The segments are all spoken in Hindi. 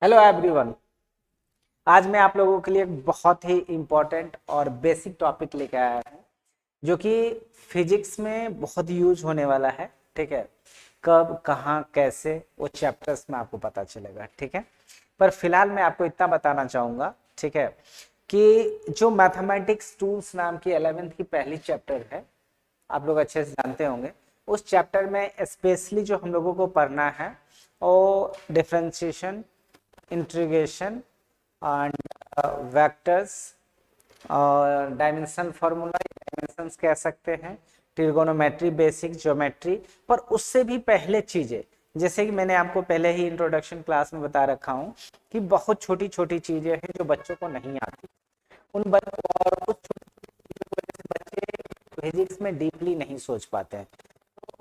Hello everyone. आज मैं आप लोगों के लिए एक बहुत ही इम्पोर्टेंट और बेसिक टॉपिक लेके आया हूँ जो कि फिजिक्स में बहुत यूज होने वाला है। ठीक है, कब कहाँ कैसे वो चैप्टर्स में आपको पता चलेगा। ठीक है, पर फिलहाल मैं आपको इतना बताना चाहूँगा, ठीक है, कि जो मैथमेटिक्स टूल्स नाम की 11th की पहली चैप्टर है, आप लोग अच्छे से जानते होंगे। उस चैप्टर में स्पेशली जो हम लोगों को पढ़ना है वो डिफरेंशिएशन, इंटीग्रेशन एंड वेक्टर्स और डायमेंशन फार्मूला, डायमेंशंस कह सकते हैं, ट्रिगोनोमेट्री, बेसिक ज्योमेट्री। पर उससे भी पहले चीजें, जैसे कि मैंने आपको पहले ही इंट्रोडक्शन क्लास में बता रखा हूँ कि बहुत छोटी छोटी चीजें हैं जो बच्चों को नहीं आती। और कुछ छोटी छोटी चीजों की वजह से बच्चे फिजिक्स में डीपली नहीं सोच पाते हैं।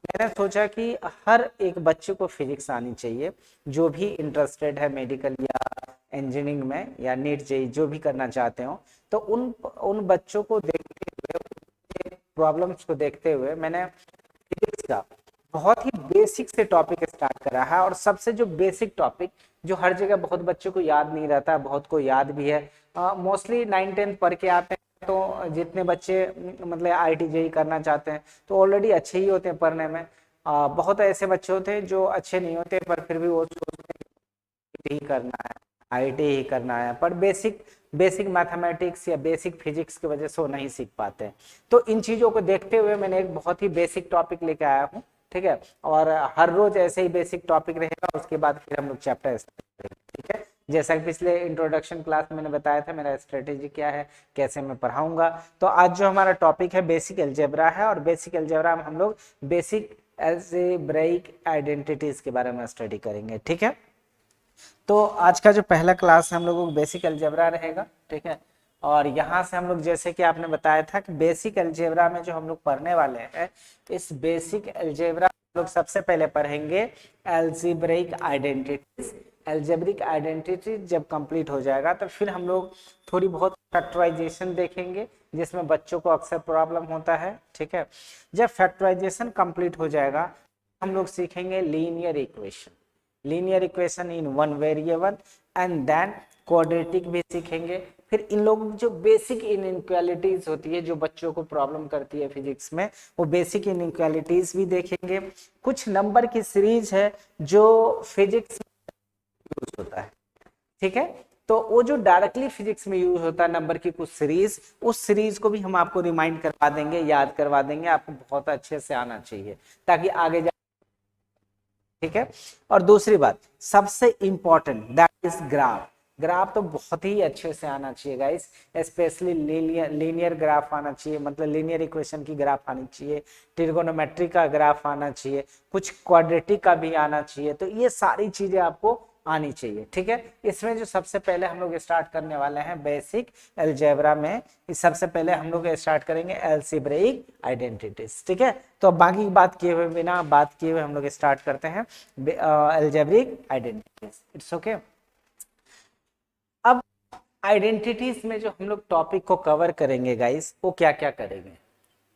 मैंने सोचा कि हर एक बच्चे को फिजिक्स आनी चाहिए, जो भी इंटरेस्टेड है मेडिकल या इंजीनियरिंग में या नीट जेई जो भी करना चाहते हो। तो उन उन बच्चों को देखते हुए, प्रॉब्लम्स को देखते हुए मैंने फिजिक्स का बहुत ही बेसिक से टॉपिक स्टार्ट करा है। और सबसे जो बेसिक टॉपिक जो हर जगह बहुत बच्चों को याद नहीं रहता, बहुत को याद भी है, मोस्टली 9-10 पढ़ के आते हैं। तो जितने बच्चे मतलब आईटी जेई करना चाहते हैं तो ऑलरेडी अच्छे ही होते हैं पढ़ने में। बहुत ऐसे बच्चे होते हैं जो अच्छे नहीं होते पर फिर भी वो सोचते हैं ही करना है, आईटी ही करना है, पर बेसिक बेसिक मैथमेटिक्स या बेसिक फिजिक्स की वजह से वो नहीं सीख पाते हैं। तो इन चीज़ों को देखते हुए मैंने एक बहुत ही बेसिक टॉपिक लेके आया हूँ। ठीक है, और हर रोज ऐसे ही बेसिक टॉपिक रहेगा, उसके बाद फिर हम लोग चैप्टर स्टार्ट करेंगे। ठीक है, जैसा कि पिछले इंट्रोडक्शन क्लास में मैंने बताया था मेरा स्ट्रेटेजी क्या है, कैसे मैं पढ़ाऊंगा। तो आज जो हमारा टॉपिक है बेसिक अलजेब्रा है, और बेसिक अलजेब्रा में हम लोग बेसिक अलजेब्राइक आइडेंटिटीज के बारे में स्टडी करेंगे। ठीक है, तो आज का जो पहला क्लास है हम लोगों को बेसिक अलजेब्रा रहेगा। ठीक है, और यहाँ से हम लोग जैसे कि आपने बताया था कि बेसिक अलजेब्रा में जो हम लोग पढ़ने वाले हैं, इस बेसिक अलजेब्रा हम लोग सबसे पहले पढ़ेंगे अलजेब्रिक आइडेंटिटीज। अलजेब्रिक आइडेंटिटी जब कंप्लीट हो जाएगा तो फिर हम लोग थोड़ी बहुत फैक्टराइजेशन देखेंगे, जिसमें बच्चों को अक्सर प्रॉब्लम होता है। ठीक है, जब फैक्टराइजेशन कंप्लीट हो जाएगा हम लोग सीखेंगे linear equation, linear equation in one variable, and then quadratic भी सीखेंगे। फिर इन लोगों की जो बेसिक इनइक्वालिटीज होती है जो बच्चों को प्रॉब्लम करती है फिजिक्स में, वो बेसिक इनइक्वालिटीज भी देखेंगे। कुछ नंबर की सीरीज है जो फिजिक्स में यूज होता है। ठीक है, तो वो जो डायरेक्टली फिजिक्स में यूज होता है नंबर की कुछ सीरीज, उस सीरीज को भी हम आपको रिमाइंड करवा देंगे, याद करवा देंगे, आपको बहुत अच्छे से आना चाहिए ताकि आगे जा। ठीक है, और दूसरी बात सबसे important that is graph. Graph तो बहुत ही अच्छे से आना चाहिए गाइस, स्पेशली लीनियर ग्राफ आना चाहिए, मतलब लीनियर इक्वेशन की ग्राफ आनी चाहिए, ट्रिगोनोमेट्री का ग्राफ आना चाहिए, कुछ क्वाड्रेटिक का भी आना चाहिए। तो ये सारी चीजें आपको आनी चाहिए। ठीक है, इसमें जो सबसे पहले हम लोग स्टार्ट करने वाले हैं बेसिक अलजेब्रा में, इस सबसे पहले हम लोग स्टार्ट करेंगे अलजेब्रिक आइडेंटिटीज। ठीक है, तो बाकी बात किए हुए बिना बात किए हुए हम लोग स्टार्ट करते हैं अलजेब्रिक आइडेंटिटीज। It's okay. अब आइडेंटिटीज में जो हम लोग टॉपिक को कवर करेंगे गाइस, वो क्या क्या करेंगे।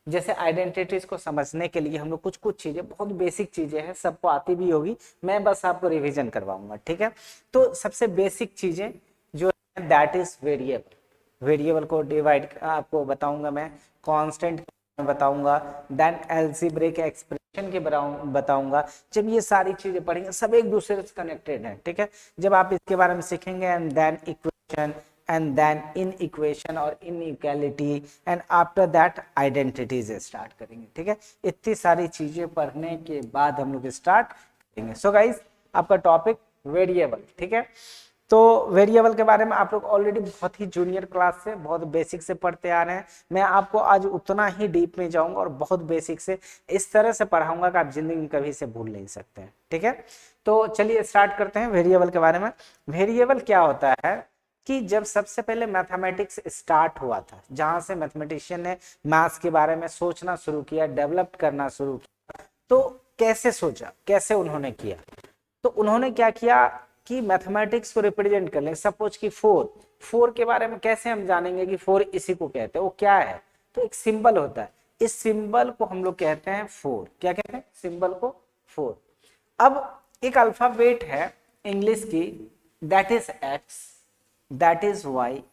जैसे आइडेंटिटीज को समझने के लिए हम लोग कुछ कुछ चीजें, बहुत बेसिक चीजें हैं, सबको आती भी होगी, मैं बस आपको रिवीजन करवाऊंगा। ठीक है, तो सबसे बेसिक चीजें जो है दैट इज वेरिएबल। वेरिएबल को डिवाइड आपको बताऊंगा मैं, कांस्टेंट बताऊंगा, देन अलजेब्रिक एक्सप्रेशन के बताऊंगा। जब ये सारी चीजें पढ़ेंगे सब एक दूसरे से कनेक्टेड है। ठीक है, जब आप इसके बारे में सीखेंगे and then equation, and then in equation और inequality, and after that identities start करेंगे। ठीक है, इतनी सारी चीजें पढ़ने के बाद हम लोग स्टार्ट करेंगे। सो गाइस, आपका टॉपिक वेरिएबल। ठीक है, तो वेरिएबल के बारे में आप लोग ऑलरेडी बहुत ही जूनियर क्लास से बहुत बेसिक से पढ़ते आ रहे हैं। मैं आपको आज उतना ही डीप में जाऊंगा और बहुत बेसिक से इस तरह से पढ़ाऊंगा कि आप जिंदगी में कभी से भूल नहीं सकते हैं। ठीक है, तो चलिए स्टार्ट करते हैं वेरिएबल के बारे में। वेरिएबल क्या होता है कि जब सबसे पहले मैथमेटिक्स स्टार्ट हुआ था, जहां से मैथमेटिशियन ने मैथ्स के बारे में सोचना शुरू किया, डेवलप करना शुरू किया, तो कैसे सोचा, कैसे उन्होंने किया। तो उन्होंने क्या किया कि मैथमेटिक्स को रिप्रेजेंट कर ले। सपोज कि फोर, फोर के बारे में कैसे हम जानेंगे कि फोर इसी को कहते हैं, वो क्या है, तो एक सिंबल होता है, इस सिंबल को हम लोग कहते हैं फोर। क्या कहते हैं, सिंबल को फोर। अब एक अल्फाबेट है इंग्लिश की that is X, that is Y,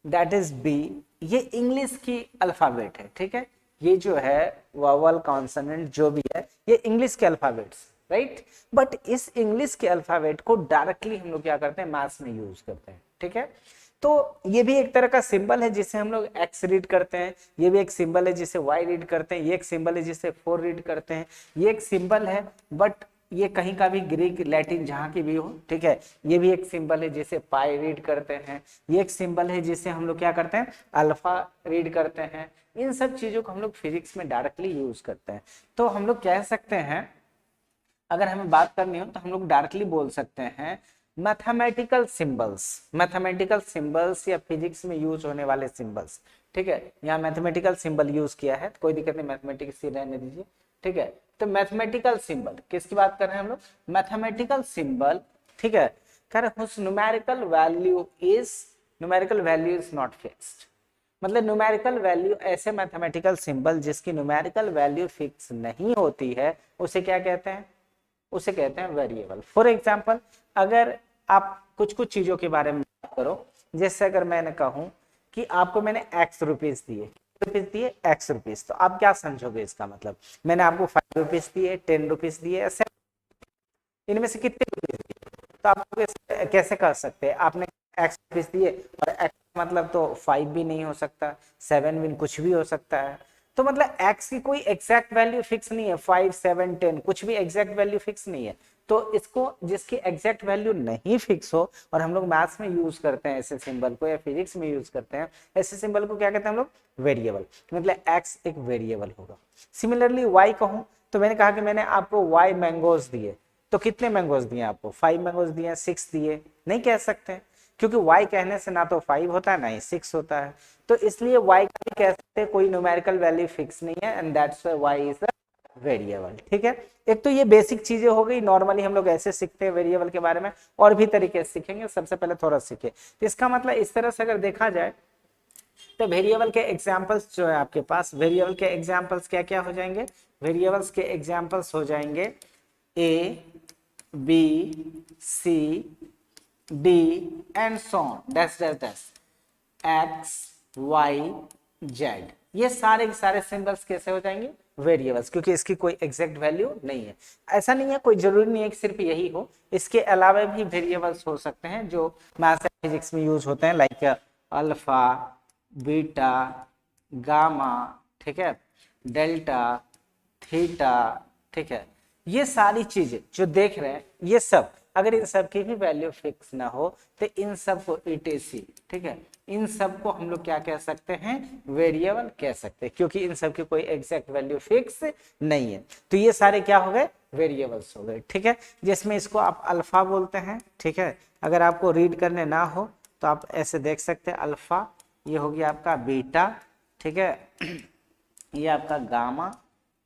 that is B. ये इंग्लिश की अल्फाबेट है, ठीक है। ये जो है वावल कॉन्सोनेंट जो भी है ये इंग्लिश के अल्फाबेट्स, राइट। बट इस इंग्लिश के अल्फाबेट को डायरेक्टली हम लोग क्या करते हैं, मैथ्स में यूज करते हैं, ठीक है। तो ये भी एक तरह का सिंबल है जिसे हम लोग एक्स रीड करते हैं, ये भी एक सिंबल है जिसे वाई रीड करते हैं, ये एक सिंबल है जिसे 4 रीड करते हैं, ये एक सिंबल है। बट ये कहीं का भी ग्रीक लैटिन जहाँ की भी हो, ठीक है। ये भी एक सिंबल है जिसे पाई रीड करते हैं, ये एक सिंबल है जिसे हम लोग क्या करते हैं, अल्फा रीड करते हैं। इन सब चीजों को हम लोग फिजिक्स में डायरेक्टली यूज करते हैं। तो हम लोग कह सकते हैं, अगर हमें बात करनी हो तो हम लोग डायरेक्टली बोल सकते हैं मैथमेटिकल सिंबल्स, मैथमेटिकल सिंबल्स या फिजिक्स में यूज होने वाले सिंबल्स, ठीक है। यहाँ मैथमेटिकल सिंबल यूज किया है, कोई दिक्कत नहीं, मैथमेटिक्स ही रहने दीजिए, ठीक है। तो मैथमेटिकल सिंबल किसकी बात कर रहे हैं हम लोग, मैथमेटिकल सिंबल, ठीक है। कह रहे numerical value is not fixed. मतलब न्यूमेरिकल वैल्यू, ऐसे मैथमेटिकल सिंबल जिसकी न्यूमेरिकल वैल्यू फिक्स नहीं होती है उसे क्या कहते हैं, उसे कहते हैं वेरिएबल। फॉर एग्जाम्पल, अगर आप कुछ कुछ चीजों के बारे में बात करो, जैसे अगर मैंने कहूं कि आपको मैंने एक्स रुपीज दिए एक्स रुपीज, तो आप क्या समझोगे इसका मतलब, मैंने आपको 5 रुपीज दिए, 10 रुपीज दिए, इनमें से कितने रुपीज दिए, तो आप कैसे कर सकते हैं, आपने एक्स रुपीज दिए और एक्स मतलब तो 5 भी नहीं हो सकता, 7 भी, कुछ भी हो सकता है। तो मतलब x की कोई एग्जैक्ट वैल्यू फिक्स नहीं है, 5, 7, 10 कुछ भी एग्जैक्ट वैल्यू फिक्स नहीं है। तो इसको, जिसकी एग्जैक्ट वैल्यू नहीं फिक्स हो और हम लोग मैथ्स में यूज करते हैं ऐसे सिंबल को, या फिजिक्स में यूज करते हैं ऐसे सिंबल को, क्या कहते हैं हम लोग, वेरिएबल। मतलब x एक वेरिएबल होगा। सिमिलरली y कहूं तो मैंने कहा कि मैंने आपको y मैंगोज दिए, तो कितने मैंगोज दिए आपको, 5 मैंगोज दिए, 6 दिए, नहीं कह सकते, क्योंकि y कहने से ना तो 5 होता है ना ही 6 होता है। तो इसलिए y का भी कह सकते हैं कोई न्यूमेरिकल वैल्यू फिक्स नहीं है, and that's why y is a variable, ठीक है। एक तो ये बेसिक चीजें हो गई, नॉर्मली हम लोग ऐसे सीखते हैं वेरिएबल के बारे में, और भी तरीके से सीखेंगे, सबसे पहले थोड़ा सीखे। तो इसका मतलब इस तरह से अगर देखा जाए तो वेरिएबल के एग्जांपल्स जो है आपके पास, वेरिएबल के एग्जांपल्स क्या क्या हो जाएंगे, वेरिएबल्स के एग्जांपल्स हो जाएंगे A, B, C, D and so on, x, y, z. ये सारे के सारे सिंबल्स कैसे हो जाएंगे, वेरिएबल्स, क्योंकि इसकी कोई एग्जैक्ट वैल्यू नहीं है। ऐसा नहीं है, कोई जरूरी नहीं है कि सिर्फ यही हो, इसके अलावा भी वेरिएबल्स हो सकते हैं जो मैथ्स एंड फिजिक्स में यूज होते हैं, लाइक अल्फा, बीटा, गामा, ठीक है, डेल्टा, थीटा, ठीक है। ये सारी चीजें जो देख रहे हैं, ये सब अगर इन सब की भी वैल्यू फिक्स ना हो तो इन सब को ईटीसी, ठीक है, इन सब को हम लोग क्या कह सकते हैं, वेरिएबल कह सकते हैं, क्योंकि इन सब की कोई एग्जैक्ट वैल्यू फिक्स नहीं है। तो ये सारे क्या हो गए, वेरिएबल्स हो गए, ठीक है। जिसमें इसको आप अल्फा बोलते हैं, ठीक है। अगर आपको रीड करने ना हो तो आप ऐसे देख सकते हैं, अल्फा, ये हो गया आपका बीटा, ठीक है, ये आपका गामा,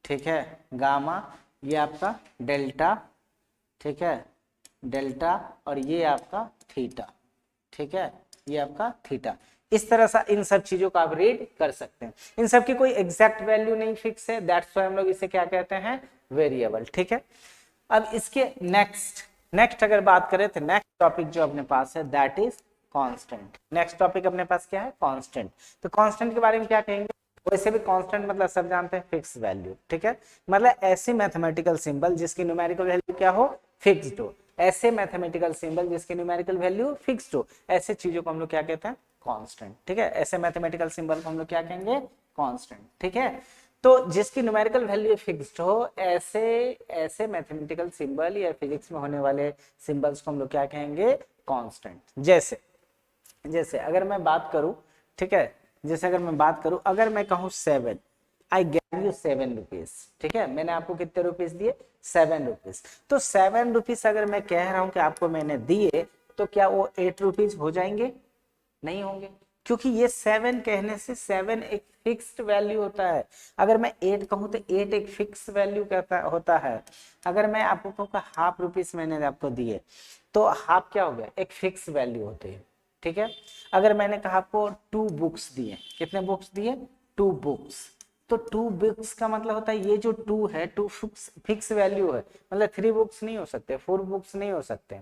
ठीक है, गामा, ये आपका डेल्टा, ठीक है, डेल्टा, और ये आपका थीटा, ठीक है, ये आपका थीटा। इस तरह से इन सब चीजों का आप रीड कर सकते हैं। इन सब की कोई एग्जैक्ट वैल्यू नहीं फिक्स है, दैट्स व्हाई हम लोग इसे क्या कहते हैं, वेरिएबल, ठीक है। अब इसके नेक्स्ट अगर बात करें तो नेक्स्ट टॉपिक जो अपने पास है that is constant. Next topic अपने पास क्या है, कांस्टेंट। तो कांस्टेंट के बारे में क्या कहेंगे, वैसे भी कांस्टेंट मतलब सब जानते हैं फिक्स वैल्यू, ठीक है। मतलब ऐसे मैथमेटिकल सिंबल जिसकी न्यूमेरिकल वैल्यू क्या हो, फिक्स्ड हो, ऐसे मैथमेटिकल सिंबल जिसकी न्यूमेरिकल वैल्यू फिक्स्ड हो, ऐसे चीजों को हम लोग क्या कहते हैं, कांस्टेंट, ठीक है। ऐसे मैथमेटिकल सिंबल को हम लोग क्या कहेंगे, कांस्टेंट, ठीक है। तो जिसकी न्यूमेरिकल वैल्यू फिक्स्ड हो, ऐसे मैथमेटिकल सिंबल या फिजिक्स में होने वाले सिंबल्स को हम लोग क्या कहेंगे, कांस्टेंट। जैसे अगर मैं बात करूं, ठीक है, जैसे अगर मैं बात करूं, अगर मैं कहूं 7, आई गैव यू 7 रुपीज, ठीक है, मैंने आपको कितने रुपीज दिए, 7 रुपीज। तो 7 रुपीज अगर मैं कह रहा हूं कि आपको मैंने दिए, तो क्या वो 8 रुपीज हो जाएंगे, नहीं होंगे, क्योंकि ये 7 कहने से 7 एक फिक्स्ड वैल्यू होता है। अगर मैं 8 कहूं तो 8 एक फिक्स वैल्यू कहता होता है। अगर मैं आपको कहूँ हाफ रुपीज मैंने आपको दिए, तो हाफ क्या हो गया, एक फिक्स वैल्यू होती है, ठीक है। अगर मैंने कहा आपको 2 बुक्स दिए, कितने बुक्स दिए, 2 बुक्स, तो 2 बुक्स का मतलब होता है ये जो 2 है 2 फिक्स वैल्यू है, मतलब 3 बुक्स नहीं हो सकते, 4 बुक्स नहीं हो सकते।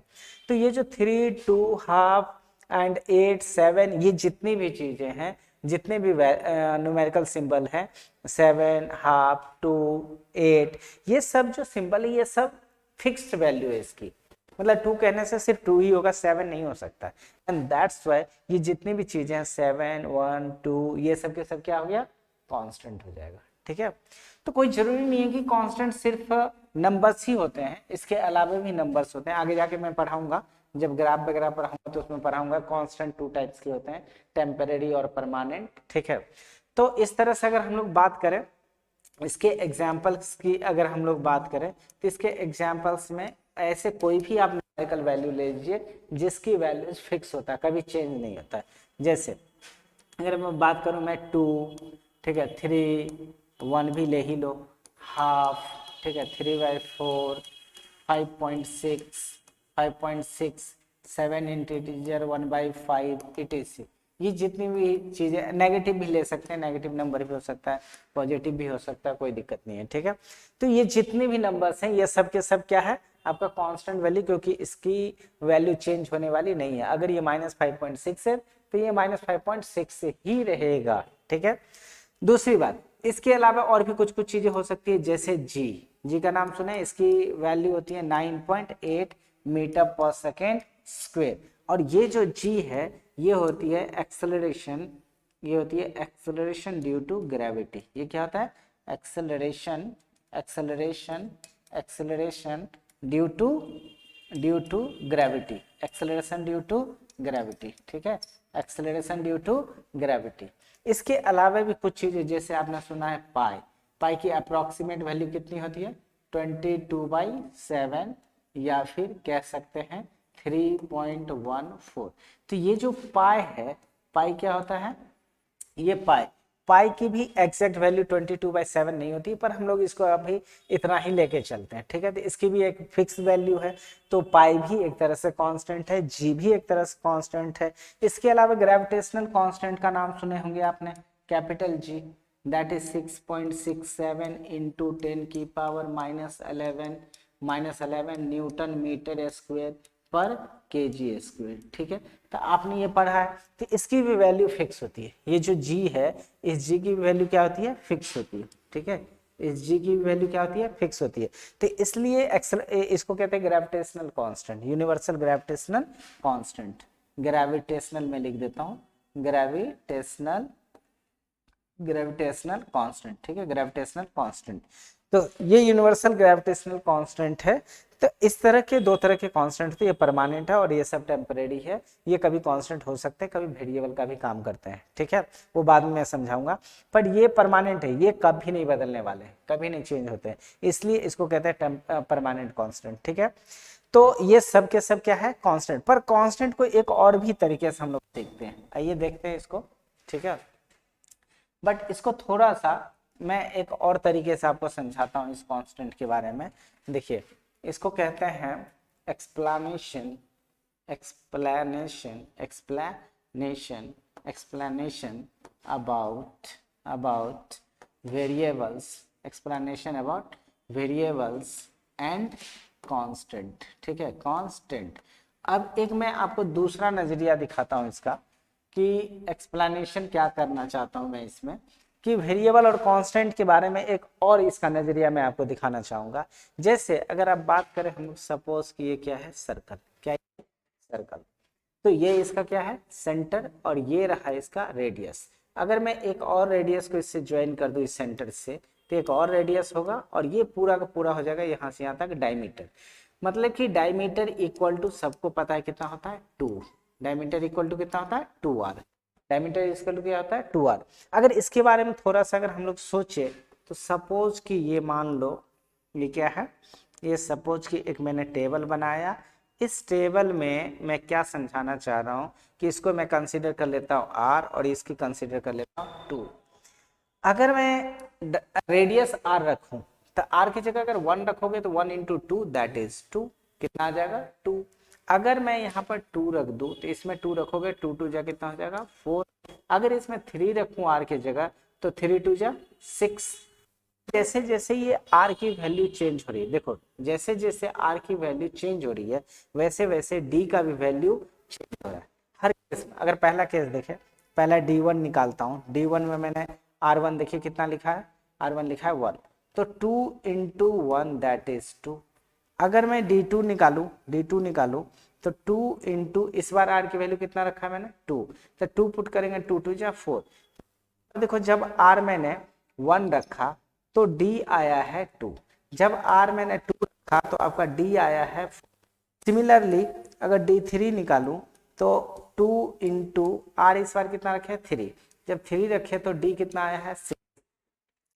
तो ये जो 3, 2, हाफ एंड 8, 7 ये जितनी भी चीजें हैं, जितने भी न्यूमेरिकल सिंबल है 7, हाफ, 2, 8, ये सब जो सिंबल है ये सब फिक्स्ड वैल्यू है इसकी, मतलब 2 कहने से सिर्फ 2 ही होगा, 7 नहीं हो सकता। एंड दैट्स वाई ये जितनी भी चीजें हैं 7, 1, 2 ये सब के सब क्या हो गया, कांस्टेंट हो जाएगा। ठीक है, तो कोई जरूरी नहीं है कि कांस्टेंट सिर्फ नंबर्स ही होते हैं, इसके अलावा भी नंबर्स होते हैं। आगे जाके मैं पढ़ाऊंगा, जब ग्राफ वगैरह पढ़ाऊंगा तो उसमें पढ़ाऊंगा कांस्टेंट 2 टाइप्स के होते हैं, टेम्परेरी और परमानेंट। ठीक है, तो इस तरह से अगर हम लोग बात करें इसके एग्जाम्पल्स की, अगर हम लोग बात करें तो इसके एग्जाम्पल्स में ऐसे कोई भी आप न्यूमेरिकल वैल्यू ले लीजिए जिसकी वैल्यूज फिक्स होता है, कभी चेंज नहीं होता है। जैसे अगर मैं बात करूं मैं 2, ठीक है, 3, 1 भी ले ही लो, हाफ, ठीक है, 3/4, 5.6, 5.6, 7 इंटीजर 1/5 etc। ये जितनी भी चीजें, नेगेटिव भी ले सकते हैं, नेगेटिव नंबर भी हो सकता है, पॉजिटिव भी हो सकता है, कोई दिक्कत नहीं है। ठीक है, तो ये जितने भी नंबर्स हैं ये सब के सब क्या है, आपका कांस्टेंट वैल्यू, क्योंकि इसकी वैल्यू चेंज होने वाली नहीं है। अगर ये -5.6 है तो ये -5.6 से ही रहेगा। ठीक है, दूसरी बात, इसके अलावा और भी कुछ कुछ चीजें हो सकती है, जैसे जी का नाम सुना है, इसकी वैल्यू होती है 9.8 मीटर पर सेकेंड स्क्वेयर। और ये जो जी है ये होती है एक्सेलरेशन, ये होती है एक्सेलरेशन ड्यू टू ग्रेविटी। ये क्या होता है, acceleration, acceleration, acceleration due to gravity, acceleration due to gravity. ठीक है, एक्सेलरेशन ड्यू टू ग्रेविटी। इसके अलावा भी कुछ चीजें, जैसे आपने सुना है पाई, पाई की अप्रोक्सीमेट वैल्यू कितनी होती है, 22/7, या फिर कह सकते हैं 3.14। तो ये जो पाई है, पाई क्या होता है, ये पाई की भी एग्जैक्ट वैल्यू 22/7 नहीं होती, पर हम लोग इसको अभी इतना ही लेके चलते हैं। ठीक है, तो इसकी भी एक फिक्स वैल्यू है, तो पाई भी एक तरह से कांस्टेंट है, जी भी एक तरह से कांस्टेंट है। इसके अलावा ग्रेविटेशनल कांस्टेंट का नाम सुने होंगे आपने, capital G, that is 6.67 into 10⁻11 newton metre square पर kg स्क्वायर। ठीक है, तो आपने ये पढ़ा है, तो इसकी भी वैल्यू फिक्स होती है। ये जो g है, इस g की वैल्यू क्या होती है, फिक्स होती है। ठीक है, इस g की वैल्यू क्या होती है, फिक्स होती है। तो इसलिए इसको कहते हैं gravitational constant, universal gravitational constant. Gravitational में लिख देता हूँ, ग्रेविटेशनल कांस्टेंट। ठीक है, ग्रेविटेशनल कांस्टेंट, तो ये यूनिवर्सल ग्रेविटेशनल कांस्टेंट है। तो इस तरह के दो तरह के कांस्टेंट थे, ये परमानेंट है और ये सब टेम्परेरी है। ये कभी कांस्टेंट हो सकते हैं, कभी वेरिएबल का भी काम करते हैं। ठीक है, वो बाद में मैं समझाऊंगा, पर ये परमानेंट है, ये कभी नहीं बदलने वाले, कभी नहीं चेंज होते हैं, इसलिए इसको कहते हैं परमानेंट कांस्टेंट। ठीक है, तो ये सब के सब क्या है, कांस्टेंट। पर कांस्टेंट को एक और भी तरीके से हम लोग देखते हैं, आइए देखते हैं इसको। ठीक है, बट इसको थोड़ा सा मैं एक और तरीके से आपको समझाता हूँ इस कांस्टेंट के बारे में। देखिए, इसको कहते हैं explanation, explanation, explanation, explanation about variables, explanation about variables and constant. ठीक है, कांस्टेंट। अब एक मैं आपको दूसरा नजरिया दिखाता हूँ इसका, कि एक्सप्लेनेशन क्या करना चाहता हूं मैं इसमें, कि वेरिएबल और कांस्टेंट के बारे में एक और इसका नजरिया मैं आपको दिखाना चाहूंगा। जैसे अगर आप बात करें, हम सपोज कि ये क्या है, सर्कल, क्या है, सर्कल, तो ये इसका क्या है, सेंटर, और ये रहा इसका रेडियस। अगर मैं एक और रेडियस को इससे ज्वाइन कर दूं इस सेंटर से, तो एक और रेडियस होगा, और ये पूरा का पूरा हो जाएगा यहाँ से यहाँ तक डायमीटर। मतलब कि डायमीटर इक्वल टू, सबको पता है कितना होता है, 2। डायमीटर इक्वल टू कितना होता है, 2r। डायमीटर इक्वल टू क्या होता है, 2r। अगर इसके बारे में थोड़ा सा अगर हम लोग सोचे, तो सपोज कि ये मान लो, ये क्या है, ये सपोज कि एक मैंने टेबल बनाया। इस टेबल में मैं क्या समझाना चाह रहा हूँ, कि इसको मैं कंसीडर कर लेता हूँ r, और इसकी कंसीडर कर लेता हूँ 2। अगर मैं रेडियस r रखूं, तो r की जगह अगर 1 रखोगे तो 1 × 2 दैट इज 2, कितना आ जाएगा, 2। अगर मैं यहाँ पर 2 रख दूं, तो इसमें 2 रखोगे, 2 2 जा कितना हो जाएगा, 4। अगर इसमें 3 रखूं r की जगह, तो 3 2 जा 6। जैसे जैसे ये r की वैल्यू चेंज हो रही है, देखो जैसे जैसे r की वैल्यू चेंज हो रही है वैसे वैसे d का भी वैल्यू चेंज हो रहा है हर केस में। अगर पहला केस देखें, पहला d1 निकालता हूँ, d1 में मैंने r1 देखिए कितना लिखा है, r1 लिखा है 1, तो 2 इंटू 1 दैट इज 2। अगर मैं d2 निकालू तो 2 इंटू, इस बार r की वैल्यू कितना रखा है मैंने 2, तो 2 पुट करेंगे 2 2 जा 4। देखो जब r मैंने 1 रखा तो d आया है 2, जब r मैंने 2 रखा तो आपका d आया है 4। सिमिलरली अगर d3 निकालूं तो 2 इंटू r इस बार कितना रखे 3, जब 3 रखे तो d कितना आया है 6,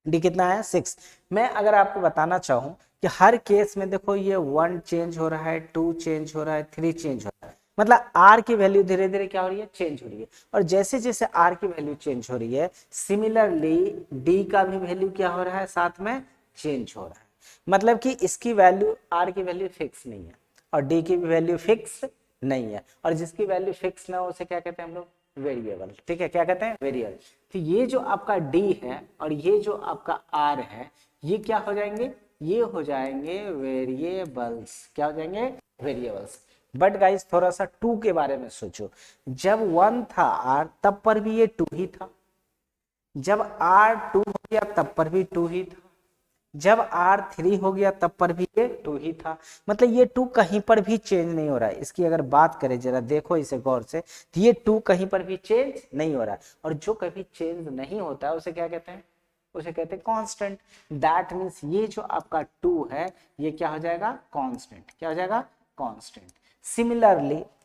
d कितना आया 6। मैं अगर आपको बताना चाहूं कि हर केस में देखो ये 1 चेंज हो रहा है, 2 चेंज हो रहा है, 3 चेंज हो रहा है, मतलब r की वैल्यू धीरे धीरे क्या हो रही है, चेंज हो रही है। और जैसे जैसे r की वैल्यू चेंज हो रही है सिमिलरली d का भी वैल्यू क्या हो रहा है, साथ में चेंज हो रहा है। मतलब कि इसकी वैल्यू, r की वैल्यू फिक्स नहीं है और d की भी वैल्यू फिक्स नहीं है, और जिसकी वैल्यू फिक्स ना हो उसे क्या कहते हैं हम लोग, वेरिएबल। ठीक है, क्या कहते हैं, वेरिएबल। तो ये जो आपका d है और ये जो आपका r है ये क्या हो जाएंगे, ये हो जाएंगे वेरिएबल्स। क्या हो जाएंगे, वेरिएबल्स। बट गाइस थोड़ा सा 2 के बारे में सोचो, जब 1 था r तब पर भी ये 2 ही था, जब r 2 हो गया तब पर भी 2 ही था, जब r3 हो गया तब पर भी ये 2 ही था। मतलब ये 2 कहीं पर भी चेंज नहीं हो रहा है। इसकी अगर बात करें, जरा देखो इसे गौर से, तो ये 2 कहीं पर भी चेंज नहीं हो रहा है, और जो कभी चेंज नहीं होता है उसे क्या कहते हैं, उसे कहते हैं कांस्टेंट। दैट मीन्स ये जो आपका 2 है ये क्या हो जाएगा, कांस्टेंट। क्या हो जाएगा, कांस्टेंट।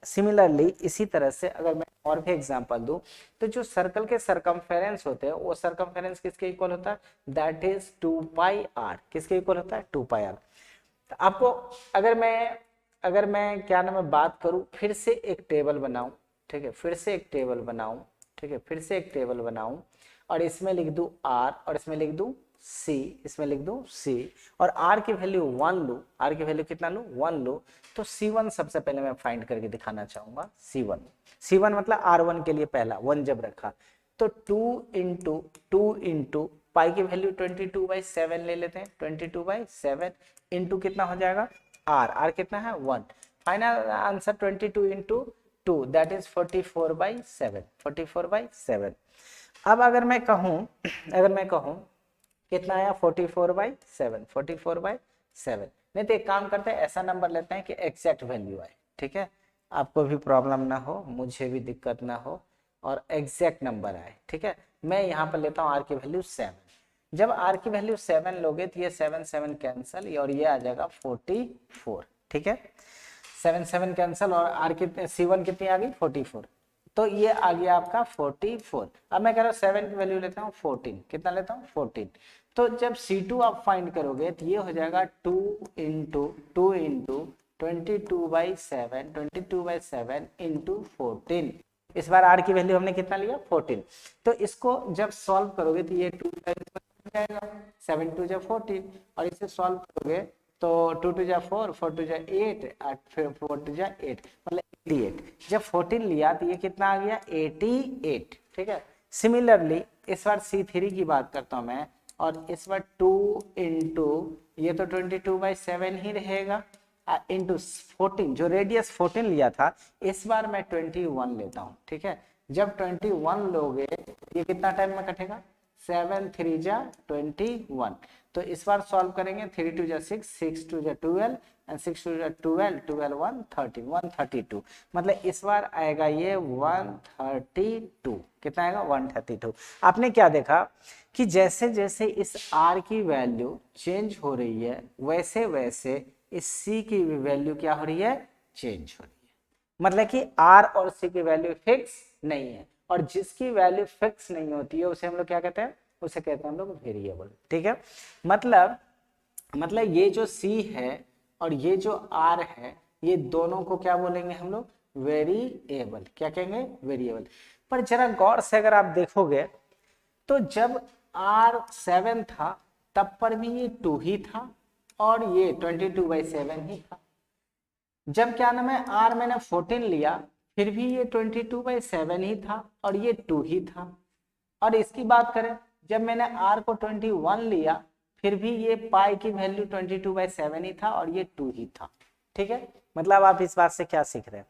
सिमिलरली इसी तरह से अगर मैं और भी एग्जांपल दूं तो जो सर्कल के सरकमफेरेंस होते हैं वो सरकमफेरेंस किसके इक्वल होता है, दैट इज 2 पाई r। किसके इक्वल होता है, 2 पाई r। तो आपको अगर मैं क्या नाम है बात करूं, फिर से एक टेबल बनाऊं, ठीक है, फिर से एक टेबल बनाऊं, ठीक है, फिर से एक टेबल बनाऊं और इसमें लिख दूं r और इसमें लिख दूं c, इसमें लिख दूं c और r की वैल्यू 1 लूं, r की वैल्यू कितना लूं, 1 लूं, तो c1 सबसे पहले मैं फाइंड करके दिखाना चाहूंगा। c1 मतलब r1 के लिए पहला 1 जब रखा तो 2 इंटू पाई की वैल्यू 22/7 ले लेते हैं, 22/7 इंटू कितना हो जाएगा r कितना है 1, final answer 22 into 2 that is 44/7, 44/7। अब अगर मैं कहूं कितना आया 44/7, 44/7। नहीं तो एक काम करते हैं, ऐसा नंबर लेते हैं कि एग्जैक्ट वैल्यू आए, ठीक है, आपको भी प्रॉब्लम ना हो, मुझे भी दिक्कत ना हो और एग्जैक्ट नंबर आए। ठीक है, मैं यहाँ पर लेता हूँ आर की वैल्यू 7। जब आर की वैल्यू 7 लोगे तो ये 7 7 कैंसल और ये आ जाएगा 44। ठीक है, 7 7 कैंसल और आर कितने, C1 कितनी आ गई 44, तो ये आ गया आपका 44। अब मैं कह रहा हूँ 7 की वैल्यू लेता हूँ 14, कितना लेता हूँ 14। तो जब C2 आप फाइंड करोगे तो ये हो जाएगा 2 इंटू 22/7, 22/7 इंटू 14। इस बार r की वैल्यू हमने कितना लिया 14, तो इसको जब सॉल्व करोगे तो ये 2 जाएगा, 7 2 जा 14 और इसे सॉल्व करोगे तो 2 2 जा 4, 4 2 जा 8 और फिर 4 2 जा 8 मतलब 88। जब 14 लिया तो ये कितना आ गया 88। ठीक है, सिमिलरली इस बार C3 की बात करता हूं मैं और इस बार 2 इंटू ये तो 22/7 ही रहेगा इंटू 14, जो रेडियस 14 लिया था इस बार मैं 21 लेता हूं। ठीक है, जब 21 लोगे ये कितना टाइम में कटेगा 7 3 जा 21, तो इस बार सॉल्व करेंगे 3 2 जा 6, 6 2 जा 12 एंड 6 2 जा 12, 12 1 13, 132। मतलब इस बार आएगा ये 132। कितना आएगा 132। आपने क्या देखा कि जैसे जैसे इस r की वैल्यू चेंज हो रही है वैसे वैसे इस c की भी वैल्यू क्या हो रही है, चेंज हो रही है। मतलब कि r और c की वैल्यू फिक्स नहीं है, और जिसकी वैल्यू फिक्स नहीं होती है उसे हम लोग क्या कहते हैं, उसे कहते हैं हम लोग वेरिएबल। ठीक है, मतलब ये जो c है और ये जो r है ये दोनों को क्या बोलेंगे हम लोग, वेरिएबल। क्या कहेंगे, वेरिएबल। पर जरा गौर से अगर आप देखोगे तो जब r7 था तब पर भी ये 2 ही था और ये 22/7 ही था। जब क्या नाम है r मैंने 14 लिया फिर भी ये 22/7 ही था और ये 2 ही था। और इसकी बात करें जब मैंने r को 21 लिया फिर भी ये पाई की वैल्यू 22/7 ही था और ये 2 ही था। ठीक है, मतलब आप इस बात से क्या सीख रहे हैं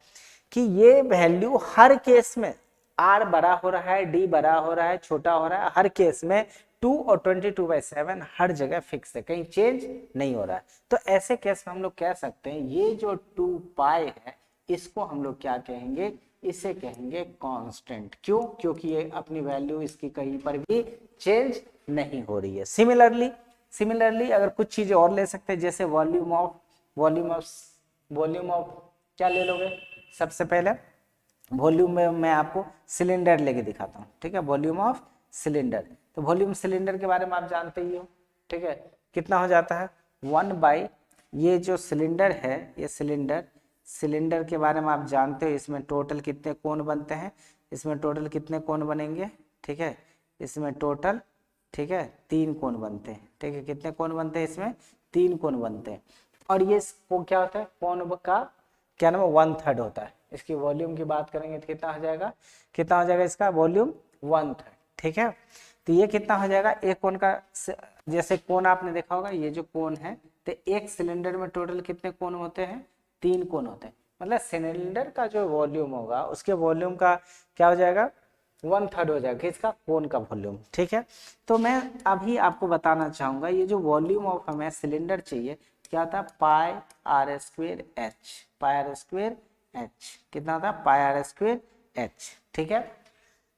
कि ये वैल्यू हर केस में r बड़ा हो रहा है, d बड़ा हो रहा है, छोटा हो रहा है, हर केस में 2 और 22/7 हर जगह फिक्स है, कहीं चेंज नहीं हो रहा है। तो ऐसे केस में हम लोग कह सकते हैं ये जो 2 पाई है इसको हम लोग क्या कहेंगे, इसे कहेंगे कांस्टेंट। क्यों? क्योंकि ये अपनी वैल्यू इसकी कहीं पर भी चेंज नहीं हो रही है। सिमिलरली अगर कुछ चीजें और ले सकते हैं, जैसे वॉल्यूम ऑफ क्या ले लोगे, सबसे पहले वॉल्यूम में मैं आपको सिलेंडर लेके दिखाता हूँ। ठीक है, वॉल्यूम ऑफ सिलेंडर, तो वॉल्यूम सिलेंडर के बारे में आप जानते ही हो। ठीक है, कितना हो जाता है 1/, ये जो सिलेंडर है ये सिलेंडर के बारे में आप जानते हो, इसमें टोटल कितने कोण बनते हैं, इसमें टोटल कितने कोण बनेंगे। ठीक है, इसमें टोटल, ठीक है, 3 कोण बनते हैं। ठीक है, कितने कोण बनते हैं, इसमें 3 कोण बनते हैं। और ये क्या होता है, कोण का क्या नाम है, 1/3 होता है। इसकी वॉल्यूम की बात करेंगे तो कितना हो जाएगा इसका वॉल्यूम 1/3। ठीक है, तो ये कितना हो जाएगा, एक कोण का, जैसे कोण आपने देखा होगा, ये जो कोण है तो एक सिलेंडर में टोटल कितने कोण होते हैं, 3 कोण होते हैं। मतलब सिलेंडर का जो वॉल्यूम होगा उसके वॉल्यूम का क्या हो जाएगा, 1/3 हो जाएगा इसका कोण का वॉल्यूम। ठीक है, तो मैं अभी आपको बताना चाहूंगा ये जो वॉल्यूम ऑफ हमें सिलेंडर चाहिए क्या था, पाई r स्क्वायर h, कितना था, पाई r स्क्वायर h। ठीक है,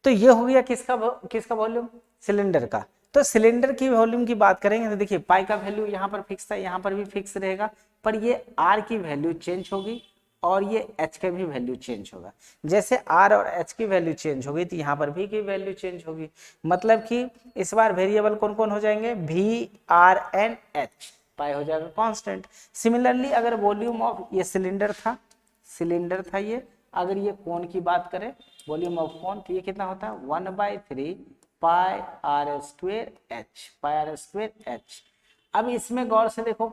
तो ये हो गया किसका वॉल्यूम, सिलेंडर का। तो सिलेंडर की वॉल्यूम की बात करेंगे तो देखिए पाई का वैल्यू यहाँ पर फिक्स था, यहाँ पर भी फिक्स रहेगा, पर ये r की वैल्यू चेंज होगी और ये h का भी वैल्यू चेंज होगा। जैसे r और h की वैल्यू चेंज होगी तो यहाँ पर भी की वैल्यू चेंज होगी। मतलब कि इस बार वेरिएबल कौन कौन हो जाएंगे, v, r एंड h, पाई हो जाएगा कांस्टेंट। सिमिलरली अगर वॉल्यूम ऑफ ये सिलेंडर था ये, अगर ये कोण की बात करें वॉल्यूम ऑफ कोण, तो ये कितना होता है 1/3 पाई r स्क्वायर h। अब इसमें गौर से देखो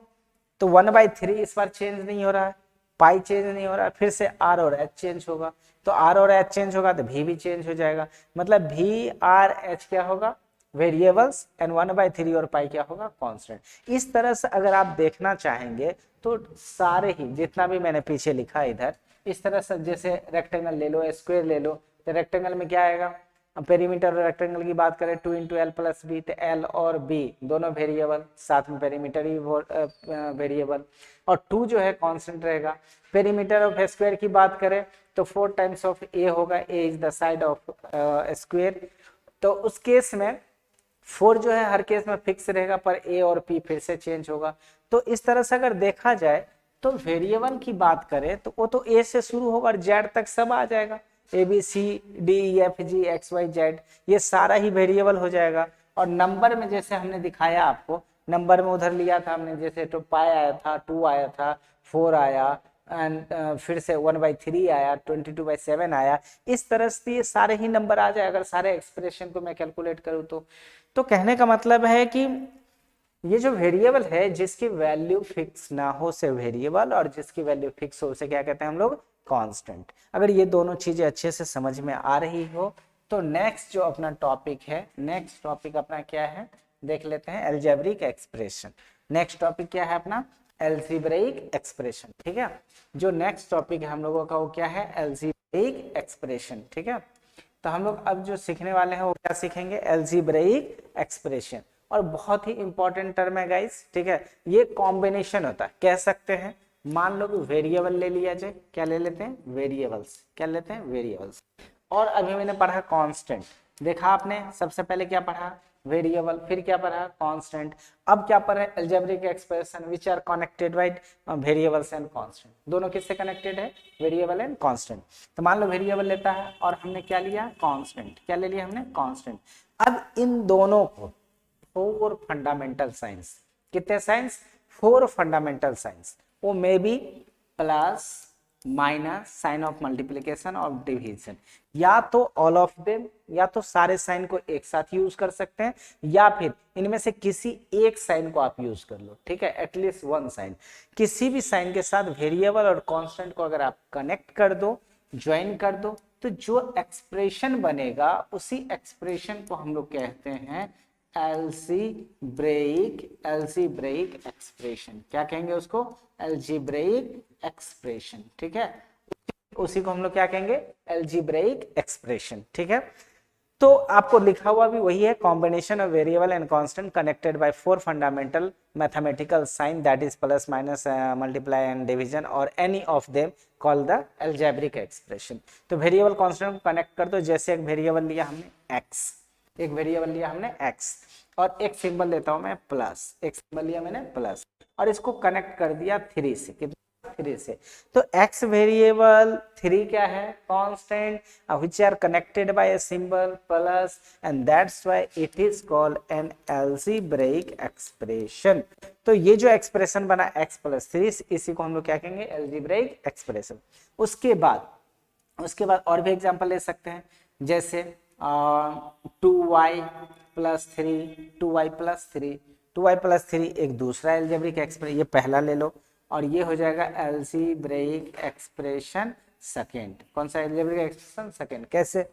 तो 1/3 इस बार चेंज नहीं हो रहा है, पाई चेंज नहीं हो रहा है, फिर से r और h चेंज होगा, तो r और h चेंज होगा तो v भी चेंज हो जाएगा। मतलब v, r, h क्या होगा, वेरिएबल्स, एंड 1/3 और पाई क्या होगा, कांस्टेंट। इस तरह से अगर आप देखना चाहेंगे तो सारे ही जितना भी मैंने पीछे लिखा इधर, इस तरह से जैसे रेक्टेंगल ले लो, स्क्वायर ले लो, तो रेक्टेंगल में क्या आएगा, पेरीमीटर और रेक्टेंगल की बात करें 2 × l + b, तो l और b दोनों वेरिएबल, साथ में पेरीमीटर ही वेरिएबल, और 2 जो है कांस्टेंट रहेगा। पेरीमीटर ऑफ स्क्वायर की बात करें तो 4 टाइम्स ऑफ a होगा, a is the side of square, तो उस केस में 4 जो है हर केस में फिक्स रहेगा, पर a और p फिर से चेंज होगा। तो इस तरह से अगर देखा जाए तो वेरिएबल की बात करें तो वो तो a से शुरू होगा और z तक सब आ जाएगा, a b c d e f g x y z, ये सारा ही वेरिएबल हो जाएगा। और नंबर में जैसे हमने दिखाया आपको, नंबर में उधर लिया था हमने, जैसे तो पाई आया था, 2 आया था, 4 आया, एंड फिर से 1/3 आया, 22/7 आया, इस तरह से ये सारे ही नंबर आ जाए अगर सारे एक्सप्रेशन को मैं कैलकुलेट करूँ तो कहने का मतलब है कि ये जो वेरिएबल है जिसकी वैल्यू फिक्स ना हो से वेरिएबल, और जिसकी वैल्यू फिक्स हो उसे क्या कहते हैं हम लोग, कांस्टेंट। अगर ये दोनों चीजें अच्छे से समझ में आ रही हो तो नेक्स्ट जो अपना टॉपिक है, नेक्स्ट टॉपिक अपना क्या है देख लेते हैं, अलजेब्रिक एक्सप्रेशन। नेक्स्ट टॉपिक क्या है अपना, अलजेब्रिक एक्सप्रेशन। ठीक है, जो नेक्स्ट टॉपिक है हम लोगों का वो क्या है, अलजेब्रिक एक्सप्रेशन। ठीक है, तो हम लोग अब जो सीखने वाले हैं वो क्या सीखेंगे, अलजेब्रिक एक्सप्रेशन। और बहुत ही इंपॉर्टेंट टर्म है गाइस। ठीक है, ये कॉम्बिनेशन होता है, कह सकते हैं मान लो कि वेरिएबल ले लिया जाए, क्या ले लेते हैं, वेरिएबल्स, क्या लेते हैं, वेरिएबल्स। और अभी मैंने पढ़ा कांस्टेंट, देखा आपने सबसे पहले क्या पढ़ा, वेरिएबल, फिर क्या पढ़ा, कांस्टेंट, अब क्या पढ़ा, algebraic expression which are connected by variables and constant. दोनों किससे कनेक्टेड है, वेरिएबल एंड कांस्टेंट। तो मान लो वेरिएबल लेता है और हमने क्या लिया, कांस्टेंट, क्या ले लिया हमने, कांस्टेंट। अब इन दोनों को 4 फंडामेंटल साइंस, कितने साइंस, 4 फंडामेंटल साइंस, वो may be plus minus, sign of multiplication और डिवीजन, या तो ऑल ऑफ देम, या तो सारे साइन को एक साथ यूज कर सकते हैं, या फिर इनमें से किसी एक साइन को आप यूज कर लो। ठीक है, एटलीस्ट 1 साइन, किसी भी साइन के साथ वेरिएबल और कांस्टेंट को अगर आप कनेक्ट कर दो, ज्वाइन कर दो, तो जो एक्सप्रेशन बनेगा उसी एक्सप्रेशन को हम लोग कहते हैं एल्जीब्रेइक एक्सप्रेशन, क्या कहेंगे उसको, एल्जीब्रेइक एक्सप्रेशन, ठीक है, उसी को हम लोग क्या कहेंगे, एल्जीब्रेइक एक्सप्रेशन, ठीक है। तो आपको लिखा हुआ भी वही है, combination of variable and constant connected by 4 fundamental mathematical sign that is plus minus multiply and division और any of them call the algebraic expression. तो वेरिएबल कांस्टेंट को कनेक्ट कर दो, जैसे एक वेरिएबल लिया हमने x, एक वेरिएबल लिया हमने x और एक सिंबल लेता हूं मैं प्लस, एक सिंबल लिया मैंने प्लस और इसको कनेक्ट कर दिया 3 से, कितना 3 से। तो x वेरिएबल 3 क्या है, constant which are connected by a symbol plus and that's why it is called an algebraic expression. तो ये जो एक्सप्रेशन बना x प्लस 3, इसी को हम लोग क्या कहेंगे, एल्जीब्रेइक एक्सप्रेशन। उसके बाद और भी एग्जांपल ले सकते हैं, जैसे 2y प्लस 3 एक दूसरा एल्जेब्रिक एक्सप्रेशन, ये पहला ले लो और ये हो जाएगा एल्जीब्रेइक एक्सप्रेशन सेकेंड। कौन सा एल्जेब्रिक एक्सप्रेशन, सेकेंड। कैसे,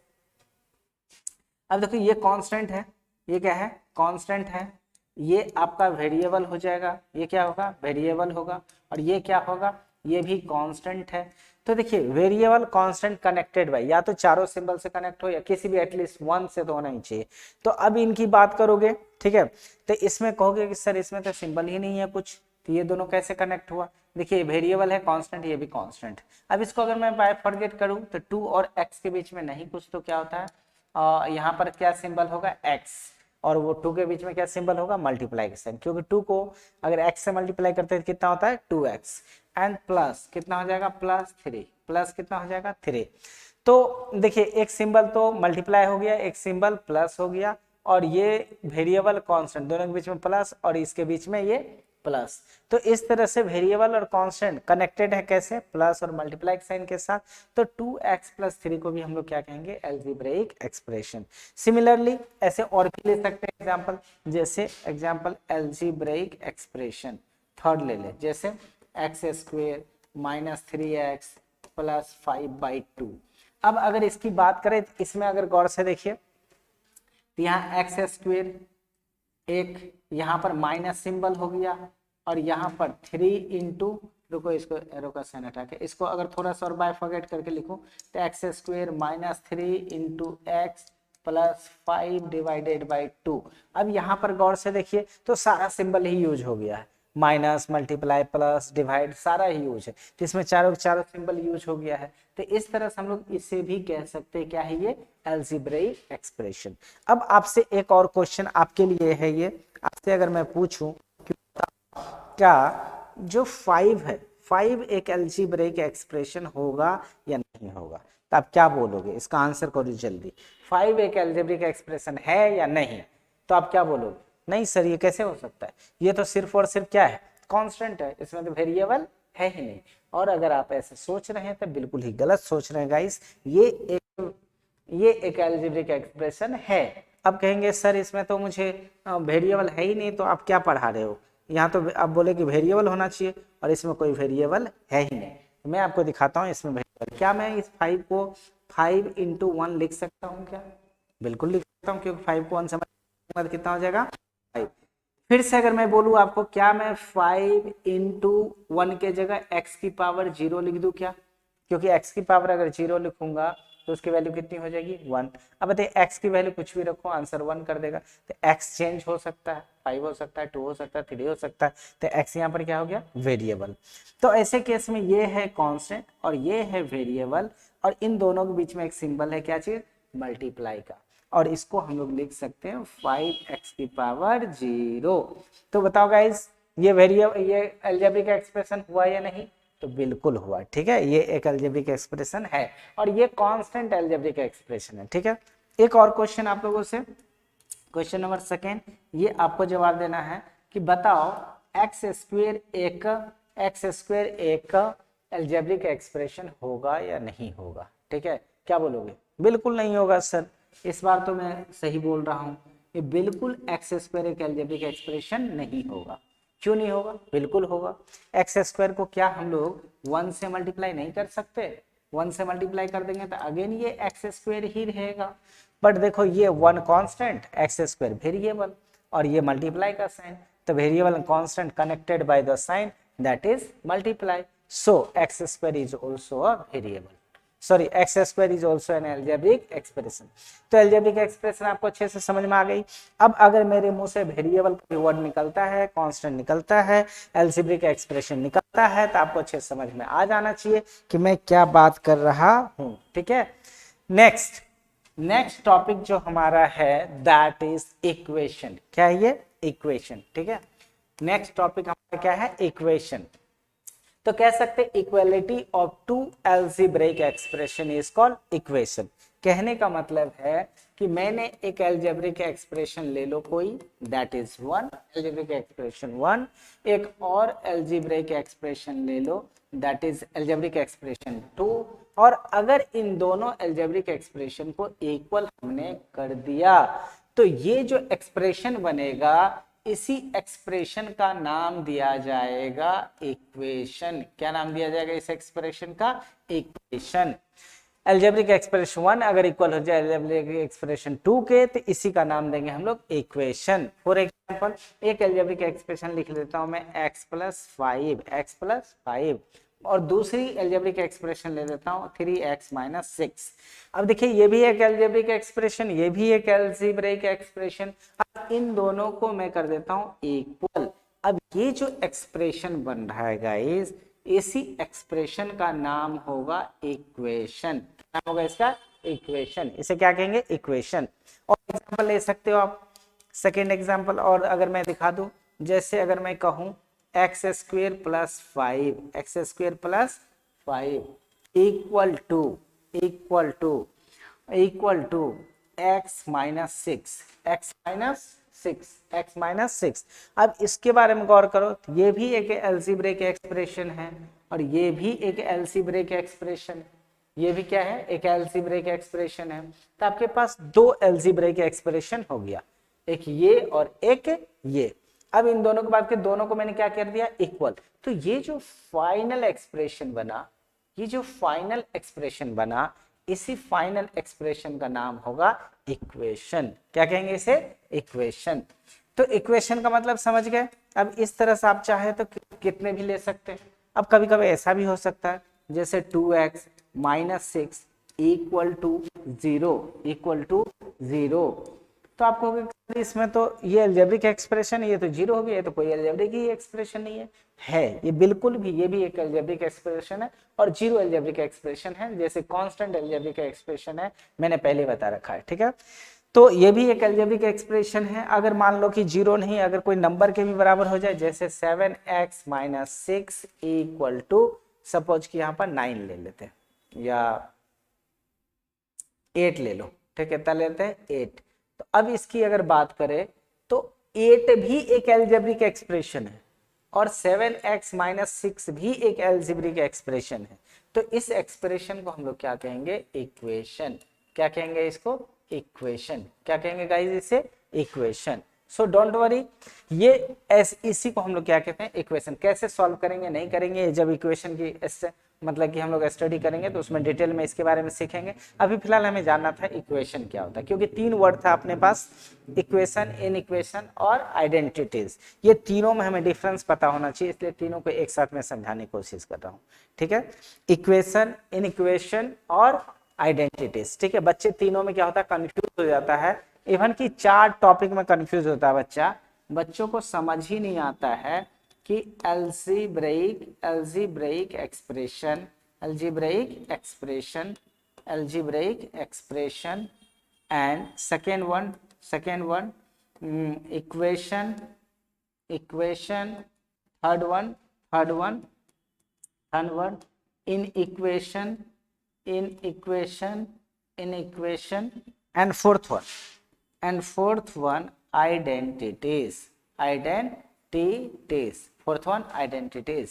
अब देखो ये कांस्टेंट है, ये क्या है, कांस्टेंट है, ये आपका वेरिएबल हो जाएगा, ये क्या होगा, वेरिएबल होगा, और ये क्या होगा, ये भी कांस्टेंट है। तो देखिए वेरिएबल कांस्टेंट कनेक्टेड बाय, या तो चारों सिंबल से कनेक्ट हो या किसी भी एटलीस्ट वन से तो होना ही चाहिए। तो अब इनकी बात करोगे, ठीक है, तो इसमें कहोगे कि सर इसमें तो सिंबल ही नहीं है कुछ, तो ये दोनों कैसे कनेक्ट हुआ। देखिए वेरिएबल है कांस्टेंट, ये भी कांस्टेंट। अब इसको अगर मैं बाय फॉरगेट करूं तो 2 और x के बीच में नहीं कुछ, तो क्या होता है, यहाँ पर क्या सिंबल होगा, x, और वो 2 के बीच में क्या सिंबल होगा, मल्टीप्लाई का साइन, क्योंकि 2 को अगर x से मल्टीप्लाई करते हैं कितना होता है, 2x, एंड प्लस कितना हो जाएगा, प्लस 3, प्लस कितना हो जाएगा, 3। तो देखिए एक सिंबल तो मल्टीप्लाई हो गया, एक सिंबल प्लस हो गया, और ये वेरिएबल कांस्टेंट, दोनों के बीच में प्लस और इसके बीच में ये प्लस। तो इस तरह से वेरिएबल और कांस्टेंट कनेक्टेड है, कैसे, प्लस और मल्टीप्लाई साइन के साथ। तो 2x प्लस 3 को भी हम लोग क्या कहेंगे, एल्जीब्रेइक एक्सप्रेशन। सिमिलरली ऐसे और भी ले सकते हैं एग्जांपल, जैसे एग्जांपल एल्जीब्रेइक एक्सप्रेशन थर्ड ले ले, जैसे x² माइनस 3x प्लस 5/2। अब अगर इसकी बात करें तो इसमें अगर गौर से देखिए तो यहाँ x², एक यहाँ पर माइनस सिंबल हो गया, और यहाँ पर 3 इंटू, रुको इसको एरो का साइन हटा के, इसको अगर थोड़ा सा और बाइफर्केट करके लिखूं तो x² minus 3 into x plus 5/2। अब यहाँ पर गौर से देखिए तो सारा सिंबल ही यूज हो गया है, माइनस, मल्टीप्लाई, प्लस, डिवाइड सारा ही यूज है, तो इसमें चारों सिंबल यूज हो गया है। तो इस तरह से हम लोग इसे भी कह सकते हैं, क्या है ये, एल्जीब्रेइक एक्सप्रेशन। अब आपसे एक और क्वेश्चन आपके लिए है, ये आपसे अगर मैं पूछूं कि क्या जो 5 है, 5 एक एल्जीब्रेइक एक्सप्रेशन होगा या नहीं होगा, तो आप क्या बोलोगे, इसका आंसर करो जल्दी। 5 एक एल्जेब्रिक एक्सप्रेशन है या नहीं, तो आप क्या बोलोगे, नहीं सर ये कैसे हो सकता है, ये तो सिर्फ और सिर्फ क्या है, कांस्टेंट है, इसमें तो वेरिएबल है ही नहीं। और अगर आप ऐसे सोच रहे हैं तो बिल्कुल ही गलत सोच रहे हैं गाइस, ये एक एल्जेब्रिक एक्सप्रेशन है। अब कहेंगे सर इसमें तो मुझे वेरिएबल है ही नहीं, तो आप क्या पढ़ा रहे हो, यहाँ तो आप बोले कि वेरिएबल होना चाहिए और इसमें कोई वेरिएबल है ही नहीं। तो मैं आपको दिखाता हूँ इसमें वेरिएबल, क्या मैं इस 5 को 5 इंटू 1 लिख सकता हूँ क्या, बिल्कुल लिख सकता हूँ, क्योंकि 5 को 1 से कितना हो जाएगा, 5। फिर से अगर मैं बोलूँ आपको, क्या मैं 5 इंटू 1 के जगह x की पावर 0 लिख दूं क्या, क्योंकि x की पावर अगर 0 लिखूंगा तो उसकी वैल्यू कितनी हो जाएगी, 1। अब बताइए x की वैल्यू कुछ भी रखो आंसर 1 कर देगा, तो x चेंज हो सकता है, 5 हो सकता है, 2 हो सकता है, 3 हो सकता है, तो x यहाँ पर क्या हो गया, वेरिएबल। तो ऐसे केस में ये है कांस्टेंट और ये है वेरिएबल, और इन दोनों के बीच में एक सिंबल है, क्या चीज, मल्टीप्लाई का, और इसको हम लोग लिख सकते हैं 5x की पावर 0। तो बताओ गाइस ये वेरिएबल, ये अलजेब्रिक एक्सप्रेशन हुआ या नहीं, तो बिल्कुल हुआ, ठीक है, ये एक अलजेब्रिक एक्सप्रेशन है और ये कांस्टेंट अलजेब्रिक एक्सप्रेशन है, ठीक है। एक और क्वेश्चन आप लोगों से, क्वेश्चन नंबर 2, ये आपको जवाब देना है कि बताओ x² एक अलजेब्रिक एक्सप्रेशन होगा या नहीं होगा, ठीक है, क्या बोलोगे, बिल्कुल नहीं होगा सर, इस बार तो मैं सही बोल रहा हूं, ये बिल्कुल x² एक अलजेब्रिक एक्सप्रेशन नहीं होगा। क्यों नहीं होगा, बिल्कुल होगा। x² को क्या हम लोग 1 से मल्टीप्लाई नहीं कर सकते, 1 से मल्टीप्लाई कर देंगे तो अगेन ये x² ही रहेगा, बट देखो ये 1 कांस्टेंट, x² वेरिएबल, और ये मल्टीप्लाई का साइन, तो variable and constant connected by the sign that is multiply, so X square is also a variable, sorry X square is also an algebraic expression. तो एल्जेब्रिक एक्सप्रेशन आपको अच्छे से समझ में आ गई। अब अगर मेरे मुंह से वेरिएबल कोई वर्ड निकलता है, कांस्टेंट निकलता है, एल्जेब्रिक एक्सप्रेशन निकलता है, तो आपको अच्छे से समझ में आ जाना चाहिए कि मैं क्या बात कर रहा हूं, ठीक है। नेक्स्ट टॉपिक जो हमारा है दैट इज इक्वेशन। क्या है ये? इक्वेशन, ठीक है। नेक्स्ट टॉपिक हमारा क्या है? इक्वेशन। तो कह सकते equality of two algebraic expression is called equation. कहने का मतलब है कि मैंने एक एल्जेब्रिक एक्सप्रेशन ले लो कोई, that is one algebraic expression one, एक और एल्जेब्रिक एक्सप्रेशन ले लो that is algebraic expression two, और अगर इन दोनों एल्जेब्रिक एक्सप्रेशन को इक्वल हमने कर दिया तो ये जो एक्सप्रेशन बनेगा इसी एक्सप्रेशन का नाम दिया जाएगा इक्वेशन। क्या नाम दिया जाएगा इस एक्सप्रेशन का? इक्वेशन। एल्जेब्रिक एक्सप्रेशन वन अगर इक्वल हो जाए एल्जेब्रिक एक्सप्रेशन टू के, तो इसी का नाम देंगे हम लोग इक्वेशन। फॉर एग्जांपल एक एल्जेब्रिक एक्सप्रेशन लिख लेता हूं मैं x प्लस 5 और दूसरी एल्जेब्रिक एक्सप्रेशन ले लेता हूं 3x माइनस 6। अब देखिए ये भी एक एल्जेब्रिक एक्सप्रेशन, ये भी एक एल्जेब्रिक एक्सप्रेशन, अब इन दोनों को मैं कर देता हूं इक्वल। अब ये जो एक्सप्रेशन बन रहा है गाइस, इसी एक्सप्रेशन का नाम होगा इक्वेशन। क्या नाम होगा इसका? इक्वेशन। इसे क्या कहेंगे? इक्वेशन। और एग्जांपल ले सकते हो आप, सेकेंड एग्जांपल और अगर मैं दिखा दूं, जैसे अगर मैं कहूं X square plus 5 equal to X minus 6। अब इसके बारे में गौर करो, ये भी एक एल्जेब्रिक एक्सप्रेशन है और ये भी एक एल्जेब्रिक एक्सप्रेशन है। ये भी क्या है? एक एल्जेब्रिक एक्सप्रेशन है। तो आपके पास दो एल्जेब्रिक एक्सप्रेशन हो गया, एक ये और एक ये। अब इन दोनों के बाद के दोनों को मैंने क्या कर दिया? इक्वल। तो ये जो फाइनल एक्सप्रेशन बना, इसी फाइनल एक्सप्रेशन का नाम होगा इक्वेशन। क्या कहेंगे इसे? इक्वेशन। तो इक्वेशन का मतलब समझ गए। अब इस तरह से आप चाहे तो कितने भी ले सकते हैं। अब कभी कभी ऐसा भी हो सकता है जैसे 2x माइनस 6 इक्वल टू 0, तो आपको इसमें तो ये एल्जेब्रिक एक्सप्रेशन, ये तो 0 हो गया, ये तो कोई एल्जेब्रिक ही एक्सप्रेशन नहीं है ये बिल्कुल भी, ये भी एक एल्जेब्रिक एक्सप्रेशन है और 0 एल्जेब्रिक एक्सप्रेशन है, जैसे कांस्टेंट एल्जेब्रिक एक्सप्रेशन है, मैंने पहले बता रखा है, ठीक है। तो ये भी एक एल्जेब्रिक एक्सप्रेशन है। अगर मान लो कि 0 नहीं, अगर कोई नंबर के भी बराबर हो जाए, जैसे 7x minus 6 equal to, suppose कि यहाँ पर 9 ले लेते हैं या 8 ले लो, ठीक है, तब लेते हैं 8। तो अब इसकी अगर बात करें तो 8 भी एक एल्जेब्रिक एक्सप्रेशन है और 7x माइनस 6 भी एक एल्जेब्रिक एक्सप्रेशन है। तो इस एक्सप्रेशन को हम लोग क्या कहेंगे? इक्वेशन। क्या कहेंगे इसको? इक्वेशन। क्या कहेंगे गाइस इसे? इक्वेशन। सो डोंट वरी, ये इसी को हम लोग क्या कहते हैं? इक्वेशन। कैसे सॉल्व करेंगे नहीं करेंगे, जब इक्वेशन की मतलब कि हम लोग स्टडी करेंगे तो उसमें डिटेल में इसके बारे में सीखेंगे। अभी फिलहाल हमें जानना था इक्वेशन क्या होता है, क्योंकि 3 वर्ड था अपने पास, इक्वेशन, इनइक्वेशन और आइडेंटिटीज। ये तीनों में हमें डिफरेंस पता होना चाहिए, इसलिए तीनों को एक साथ में समझाने की कोशिश कर रहा हूँ, ठीक है। इक्वेशन, इनइक्वेशन और आइडेंटिटीज, ठीक है। बच्चे तीनों में क्या होता है? कंफ्यूज हो जाता है। इवन कि 4 टॉपिक में कंफ्यूज होता है बच्चों को समझ ही नहीं आता है कि algebraic expression and second one equation, third one inequation and fourth one identities। Fourth one identities.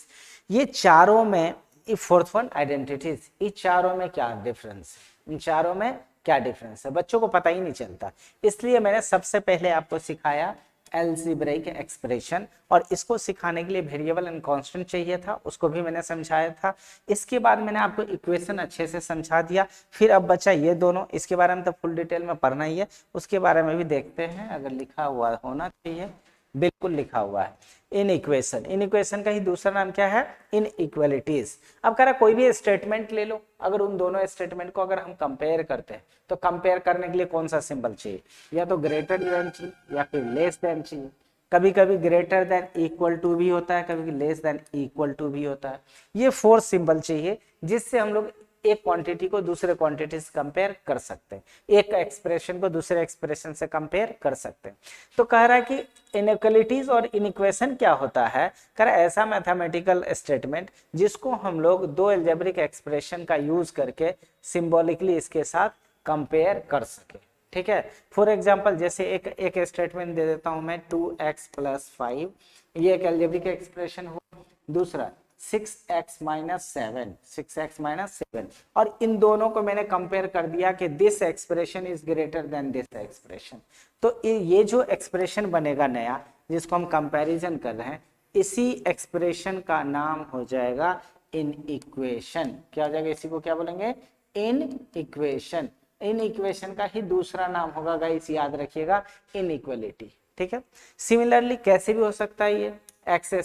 ये चारों में, फोर्थ वन आइडेंटिटीज, इस चारों में क्या डिफरेंस है? इन चारों में क्या डिफरेंस है? बच्चों को पता ही नहीं चलता, इसलिए मैंने सबसे पहले आपको सिखाया अलजेब्रिक एक्सप्रेशन, और इसको सिखाने के लिए वेरिएबल एंड कांस्टेंट चाहिए था, उसको भी मैंने समझाया था। इसके बाद मैंने आपको इक्वेशन अच्छे से समझा दिया। फिर अब बचा ये दोनों, इसके बारे में तो फुल डिटेल में पढ़ना ही है, उसके बारे में भी देखते हैं, अगर लिखा हुआ होना चाहिए, बिल्कुल लिखा हुआ है। इन इक्वेशन का ही दूसरा नाम क्या है? इन इक्वलिटीज। अब कह रहा कोई भी स्टेटमेंट ले लो, अगर उन दोनों स्टेटमेंट को अगर हम कंपेयर करते हैं तो कंपेयर करने के लिए कौन सा सिंबल चाहिए? या तो ग्रेटर देन चाहिए या फिर लेस देन चाहिए। कभी कभी ग्रेटर देन इक्वल टू भी होता है, कभी लेस देन इक्वल टू भी होता है। ये 4 सिंबल चाहिए जिससे हम लोग एक क्वांटिटी को दूसरे क्वांटिटी से कंपेयर कर सकते हैं, एक एक्सप्रेशन को दूसरे एक्सप्रेशन से कंपेयर कर सकते हैं। तो कह रहा है कि इनइक्वालिटीज और इनइक्वेशन क्या होता है? कह रहा है ऐसा मैथमेटिकल स्टेटमेंट जिसको हम लोग दो अलजेब्रिक एक्सप्रेशन का यूज करके सिंबॉलिकली इसके साथ कंपेयर कर सके। ठीक है, फॉर एग्जाम्पल जैसे एक स्टेटमेंट दे देता हूं मैं 2x + 5, ये एक अलजेब्रिक एक्सप्रेशन हो। दूसरा 6x - 7, और इन दोनों को मैंने कंपेयर कर दिया कि this expression is greater than this expression. तो ये जो एक्सप्रेशन बनेगा नया, जिसको हम कंपैरिजन कर रहे हैं, इसी एक्सप्रेशन का नाम हो जाएगा इन इक्वेशन। क्या हो जाएगा? इसी को क्या बोलेंगे? In equation. इन इक्वेशन का ही दूसरा नाम होगा गाइस, याद रखिएगा, इनइक्वालिटी। ठीक है, सिमिलरली कैसे भी हो सकता है ये x²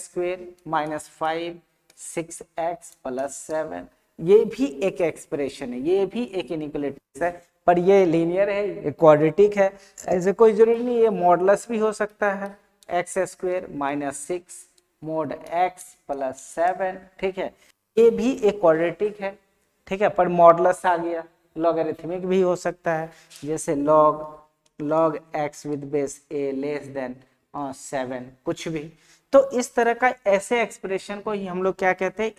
- 5 6x + 7, ये भी एक एक्सप्रेशन है, ये भी एक इनइक्वालिटी है, पर ये लीनियर है, ये क्वाड्रेटिक है। ऐसे कोई जरूरी नहीं, ये मॉडुलस भी हो सकता है, x² - 6 mod x + 7। ठीक है, ये भी एक क्वाड्रेटिक है। ठीक है, पर मॉडुलस आ गया। लॉगरिथमिक भी हो सकता है, जैसे log x with base a less than 7, कुछ भी। तो इस तरह का ऐसे एक्सप्रेशन को ही हम लोग क्या कहते हैं?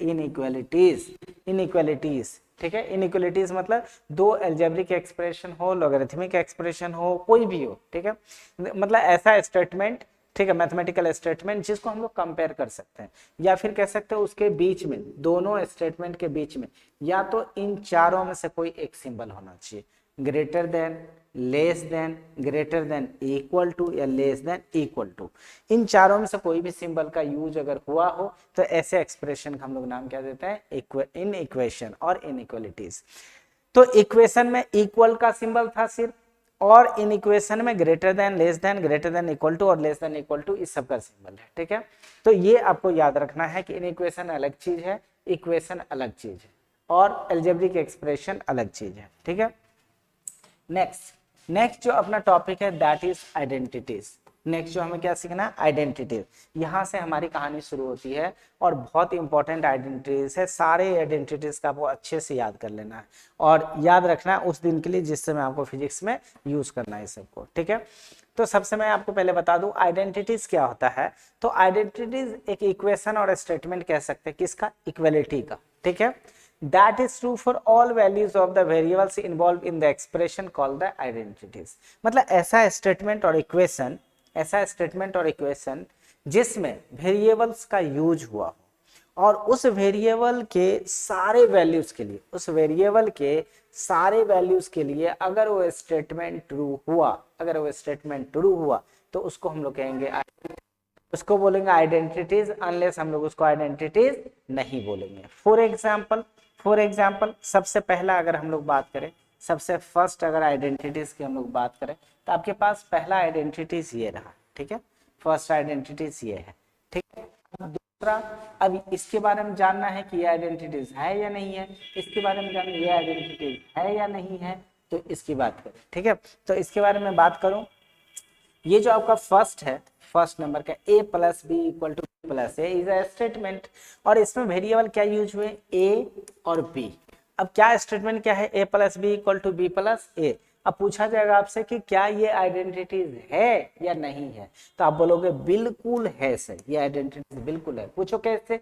इनइक्वालिटीज। ठीक है, इनइक्वालिटीज मतलब दो अलजेब्रिक एक्सप्रेशन हो, लॉगरिथमिक एक्सप्रेशन हो, कोई भी हो। ठीक है, मतलब ऐसा स्टेटमेंट, ठीक है, मैथमेटिकल स्टेटमेंट जिसको हम लोग कंपेयर कर सकते हैं, या फिर कह सकते हैं उसके बीच में, दोनों स्टेटमेंट के बीच में या तो इन चारों में से कोई एक सिंबल होना चाहिए, greater than, less than, greater than equal to, या लेस देन इक्वल टू। इन चारों में से कोई भी सिंबल का यूज अगर हुआ हो तो ऐसे एक्सप्रेशन का हम लोग नाम क्या देते हैं? इन इक्वेशन और इनइक्वालिटीज। तो इक्वेशन में इक्वल का सिंबल था सिर्फ, और इन इक्वेशन में greater than, less than, greater than equal to और लेस देन इक्वल टू, इस सब का सिंबल है। ठीक है, तो ये आपको याद रखना है कि इन इक्वेशन अलग चीज है, इक्वेशन अलग चीज है, और अलजेब्रिक एक्सप्रेशन अलग चीज है। ठीक है, नेक्स्ट जो अपना टॉपिक है दैट इज आइडेंटिटीज। नेक्स्ट जो हमें क्या सीखना है? आइडेंटिटी। यहाँ से हमारी कहानी शुरू होती है, और बहुत इंपॉर्टेंट आइडेंटिटीज है। सारे आइडेंटिटीज का आपको अच्छे से याद कर लेना है, और याद रखना है उस दिन के लिए जिस समय आपको फिजिक्स में यूज करना है इस सबको। ठीक है, तो सबसे मैं आपको पहले बता दूं आइडेंटिटीज क्या होता है। तो आइडेंटिटीज एक इक्वेशन और स्टेटमेंट कह सकते हैं, किसका? इक्वलिटी का। ठीक है, that is true for all values of the variables involved in the expression called the identities। मतलब ऐसा स्टेटमेंट और इक्वेशन, जिसमें वेरिएबल्स का यूज हुआ और उस वेरिएबल के सारे वैल्यूज के लिए अगर वो स्टेटमेंट ट्रू हुआ तो उसको हम लोग कहेंगे, उसको बोलेंगे आइडेंटिटीज, अनलेस हम लोग उसको आइडेंटिटीज नहीं बोलेंगे। फॉर एग्जाम्पल सबसे पहला अगर हम लोग बात करें, सबसे फर्स्ट अगर आइडेंटिटीज की हम लोग बात करें, तो आपके पास पहला आइडेंटिटीज ये रहा। ठीक है, फर्स्ट आइडेंटिटीज ये है। ठीक है, दूसरा, अब इसके बारे में जानना है कि ये आइडेंटिटीज है या नहीं है, इसके बारे में जानना ये आइडेंटिटीज है या नहीं है, तो इसकी बात करें। ठीक है, तो इसके बारे में बात करूं, ये जो आपका फर्स्ट है, फर्स्ट नंबर का a + b = b + a is a statement, और इसमें वेरिएबल क्या यूज हुए? a और b। अब क्या स्टेटमेंट क्या है? a + b = b + a। अब पूछा जाएगा आपसे कि क्या ये आइडेंटिटीज है या नहीं है, तो आप बोलोगे बिल्कुल है सर, ये आइडेंटिटीज बिल्कुल है। पूछो कैसे?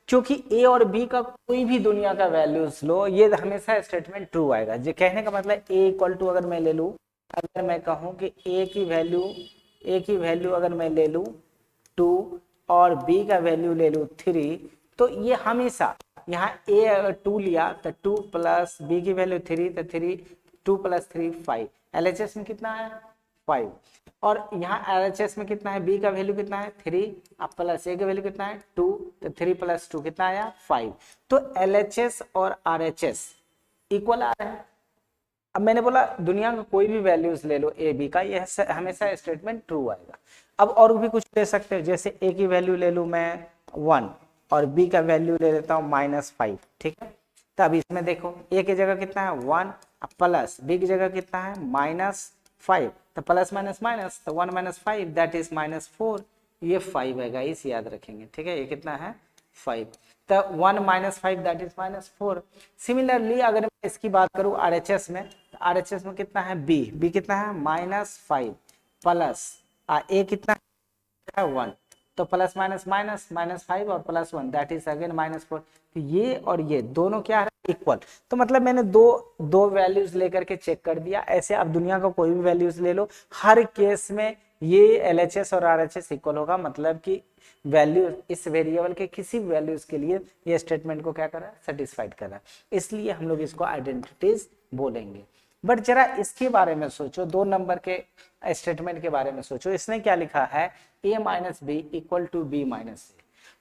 क्योंकि a और b का कोई भी दुनिया का वैल्यूज लो, ये हमेशा स्टेटमेंट ट्रू आएगा। जो कहने का मतलब a = अगर मैं ले लूं, अगर मैं कहूं कि a की वैल्यू अगर मैं ले लूं 2 और b का वैल्यू ले लूं 3, तो ये हमेशा यहाँ a अगर 2 लिया तो 2 + b की वैल्यू 3, तो 2 + 3 5, LHS में कितना है? 5। और यहाँ RHS में कितना है, b का वैल्यू कितना है 3, अब प्लस a का वैल्यू कितना है 2, तो 3 + 2 कितना आया 5। तो LHS और RHS इक्वल आ रहे हैं। अब मैंने बोला दुनिया का कोई भी वैल्यूज ले लो ए बी का, ये हमेशा स्टेटमेंट ट्रू आएगा। अब और भी कुछ ले सकते हो, जैसे ए की वैल्यू ले लूँ मैं 1 और बी का वैल्यू ले लेता हूँ -5, ठीक है। तो अब इसमें देखो ए की जगह कितना है 1, प्लस बी की जगह कितना है -5, तो प्लस माइनस माइनस, तो 1 - 5 दैट इज -4, ये 5 है गाइस, याद रखेंगे, ठीक है। ये कितना है 5, तो 1 - 5 दैट इज -4। सिमिलरली अगर मैं इसकी बात करूं RHS में, तो RHS में कितना है b कितना है -5 प्लस a कितना है 1, तो प्लस माइनस माइनस -5 और +1 दैट इज अगेन -4। तो ये और ये दोनों क्या है इक्वल। तो मतलब मैंने दो वैल्यूज लेकर के चेक कर दिया। ऐसे आप दुनिया का कोई भी वैल्यूज ले लो, हर केस में ये LHS और RHS इक्वल होगा, मतलब कि वैल्यू इस वेरिएबल के किसी भी वैल्यूज के लिए ये स्टेटमेंट को क्या कर रहा है, सेटिस्फाइड कर रहा है। इसलिए हम लोग इसको आइडेंटिटीज बोलेंगे। बट जरा इसके बारे में सोचो, 2 नंबर के स्टेटमेंट के बारे में सोचो। इसने क्या लिखा है a - b = b - a,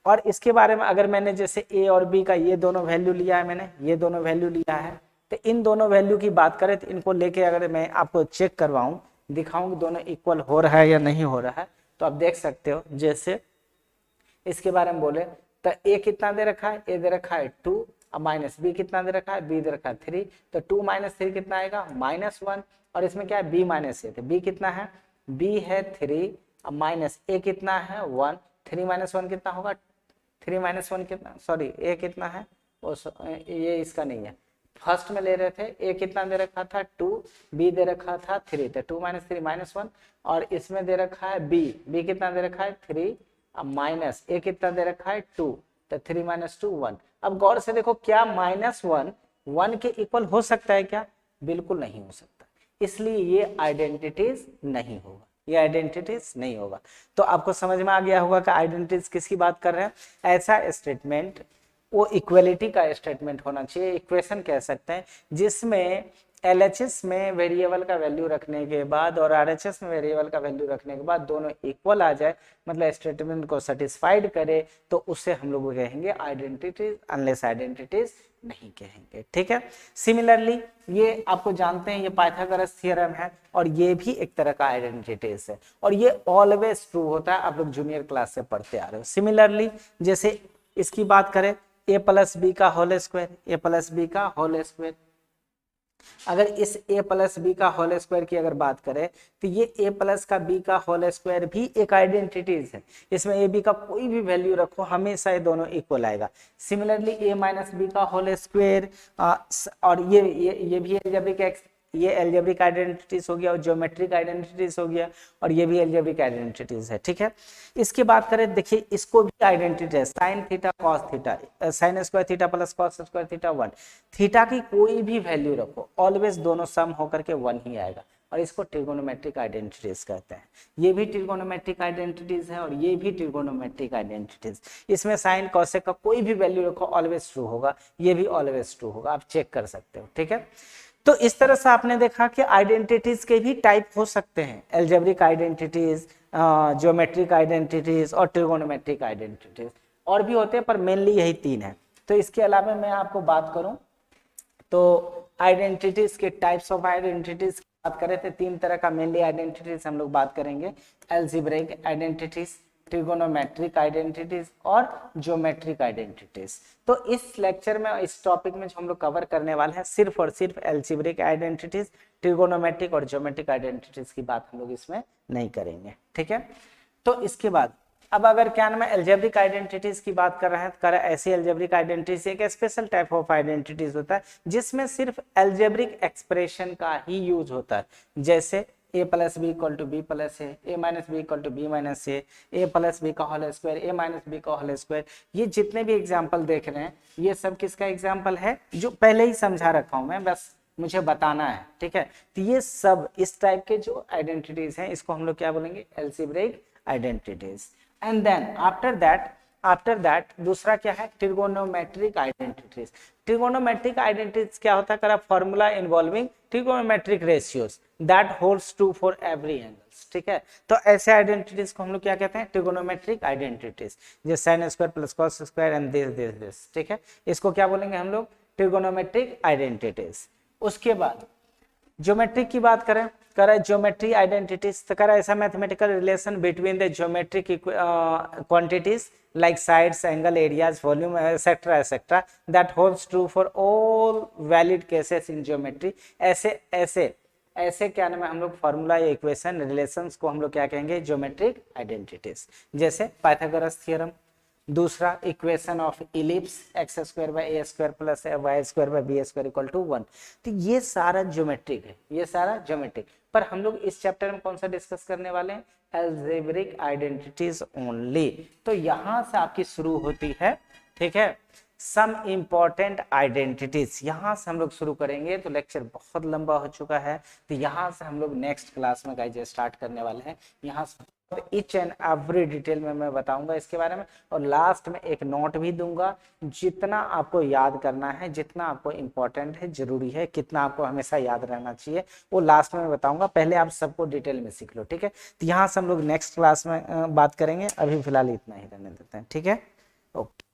और इसके बारे में अगर मैंने जैसे a और b का ये दोनों वैल्यू लिया है, मैंने ये दोनों वैल्यू लिया है, तो इन दोनों वैल्यू की बात करें तो इनको लेके अगर मैं आपको चेक करवाऊं, दिखाऊं कि दोनों इक्वल हो रहा है या नहीं हो रहा है, तो आप देख सकते हो। जैसे इसके बारे में बोले तो a कितना दे रखा है, a दे रखा है 2, अब माइनस b कितना दे रखा है, b दे रखा है 3, तो 2 - 3 कितना आएगा -1, और इसमें क्या है b - a, तो b कितना है, b है 3, अब माइनस a कितना है 1, 3 - 1 कितना होगा, 3 - 1 कितना, सॉरी a कितना है वो, ये इसका नहीं है, फर्स्ट में ले रहे थे। a कितना दे रखा था 2, b दे रखा था 3, तो 2 - 3 -1, और इसमें दे रखा है b कितना दे रखा है 3, अब माइनस a कितना दे रखा है 2, तो 3 - 2 1। अब गौर से देखो, क्या -1 1 के इक्वल हो सकता है क्या, बिल्कुल नहीं हो सकता, इसलिए ये आइडेंटिटीज नहीं होगा, ये आइडेंटिटीज नहीं होगा। तो आपको समझ में आ गया होगा कि आइडेंटिटीज किसकी बात कर रहे हैं। ऐसा स्टेटमेंट वो इक्वलिटी का स्टेटमेंट होना चाहिए, इक्वेशन कह सकते हैं, जिसमें LHS में वेरिएबल का वैल्यू रखने के बाद और RHS में वेरिएबल का वैल्यू रखने के बाद दोनों इक्वल आ जाए, मतलब स्टेटमेंट को सेटिस्फाइड करे, तो उसे हम लोग कहेंगे आइडेंटिटीज, अनलेस आइडेंटिटीज नहीं कहेंगे, ठीक है। सिमिलरली ये आपको जानते हैं, ये पाइथागोरस थ्योरम है, और ये भी एक तरह का आइडेंटिटीज है, और ये ऑलवेज ट्रू होता है, आप लोग जूनियर क्लास से पढ़ते आ रहे हो। सिमिलरली जैसे इसकी बात करें a + b का होल स्क्वायर, a + b का होल स्क्वायर, अगर इस a + b का होल स्क्वायर की अगर बात करें, तो ये a + का b का होल स्क्वायर भी एक आइडेंटिटीज है। इसमें a b का कोई भी वैल्यू रखो, हमेशा ये दोनों इक्वल आएगा। सिमिलरली a - b का होल स्क्वायर, और ये भी अलजेब्रिक, ये अलजेब्रिक आइडेंटिटीज हो गया, और ज्योमेट्रिक आइडेंटिटीज हो गया, और ये भी अलजेब्रिक आइडेंटिटीज है, ठीक है। इसकी बात करें, देखिए इसको भी आइडेंटिटी है, sin theta cos theta, sin square theta plus cos square theta 1, theta की कोई भी वैल्यू रखो, ऑलवेज दोनों सम होकर के 1 ही आएगा, और इसको ट्रिगोनोमेट्रिक आइडेंटिटीज कहते हैं। ये भी ट्रिगोनोमेट्रिक आइडेंटिटीज है, और ये भी ट्रिगोनोमेट्रिक आइडेंटिटीज। इसमें साइन कॉसेक का कोई भी वैल्यू रखो, ऑलवेज ट्रू होगा, ये भी ऑलवेज ट्रू होगा, आप चेक कर सकते हो, ठीक है। तो इस तरह से आपने देखा कि आइडेंटिटीज के भी टाइप हो सकते हैं, एल्जेब्रिक आइडेंटिटीज, ज्योमेट्रिक आइडेंटिटीज और ट्रिगोनोमेट्रिक आइडेंटिटीज, और भी होते हैं, पर मेनली यही 3 है। तो इसके अलावा मैं आपको बात करूं तो आइडेंटिटीज के टाइप्स ऑफ आइडेंटिटीज की बात करें तो 3 तरह का मेनली आइडेंटिटीज हम लोग बात करेंगे, एल्जेब्रिक आइडेंटिटीज, ट्रिगोनोमेट्रिक आइडेंटिटीज और ज्योमेट्रिक आइडेंटिटीज। तो इस लेक्चर में, इस टॉपिक में जो हम लोग कवर करने वाले हैं, सिर्फ और सिर्फ एल्जेब्रिक आइडेंटिटीज, ट्रिगोनोमेट्रिक और ज्योमेट्रिक आइडेंटिटीज की बात हम लोग इसमें नहीं करेंगे, ठीक है। तो इसके बाद अब अगर क्या नाम है एल्जेब्रिक आइडेंटिटीज की बात कर रहे हैं, तो ऐसी एल्जेब्रिक आइडेंटिटीज एक स्पेशल टाइप ऑफ आइडेंटिटीज होता है, जिसमें सिर्फ एल्जेब्रिक एक्सप्रेशन का ही यूज होता है। जैसे a + b = b + a, a - b = b - a, a + b का होल स्क्वायर, a - b का होल स्क्वायर, ये जितने भी एग्जाम्पल देख रहे हैं, ये सब किसका एग्जाम्पल है, जो पहले ही समझा रखा हूं मैं, बस मुझे बताना है, ठीक है। तो ये सब इस टाइप के जो आइडेंटिटीज हैं, इसको हम लोग क्या बोलेंगे, algebraic identities. And then after that after that दूसरा क्या है, ट्रिगोनोमेट्रिक आइडेंटिटीज। ट्रिगोनोमेट्रिक आइडेंटिटीज क्या होता है, formula involving trigonometric ratios that holds true for every angles. ठीक है, तो ऐसे आइडेंटिटीज को हम लोग क्या कहते हैं, ट्रिगोनोमेट्रिक आइडेंटिटीज, जैसे sine square plus cos square and this. ठीक है, इसको क्या बोलेंगे हम लोग, ट्रिगोनोमेट्रिक आइडेंटिटीज। उसके बाद ज्योमेट्रिक की बात करें ज्योमेट्री आइडेंटिटीज, तो करें ऐसा mathematical relation between the geometric quantities like sides, angle, areas, volume etcetera etcetera that holds true for all valid cases in geometry. ऐसे ऐसे ऐसे क्या नाम है, हम लोग फॉर्मूला या इक्वेशन रिलेशंस को हम लोग क्या कहेंगे, ज्योमेट्रिक आइडेंटिटीज। जैसे पाइथागोरस थ्योरम, दूसरा equation of ellipse X square by A square plus Y square by B square equal to 1। तो ये सारा ज्योमेट्रिक है, ये सारा ज्योमेट्रिक। पर हम लोग इस चैप्टर में कौन सा डिस्कस करने वाले हैं, अलजेब्रिक आइडेंटिटीज ओनली। तो यहां से आपकी शुरू होती है, ठीक है, सम इंपॉर्टेंट आइडेंटिटीज, यहां से हम लोग शुरू करेंगे। तो लेक्चर बहुत लंबा हो चुका है, तो यहां से हम लोग नेक्स्ट क्लास में गाइज स्टार्ट करने वाले हैं। यहाँ से ईच एंड एवरी डिटेल में मैं बताऊंगा इसके बारे में, और लास्ट में एक नोट भी दूंगा। जितना आपको याद करना है, जितना आपको इंपॉर्टेंट है, जरूरी है, कितना आपको हमेशा याद रहना चाहिए, वो लास्ट में बताऊंगा। पहले आप सबको डिटेल में सीख लो, ठीक है। तो यहाँ से हम लोग नेक्स्ट क्लास में बात करेंगे, अभी फिलहाल इतना ही रहने देते हैं, ठीक है, ओके।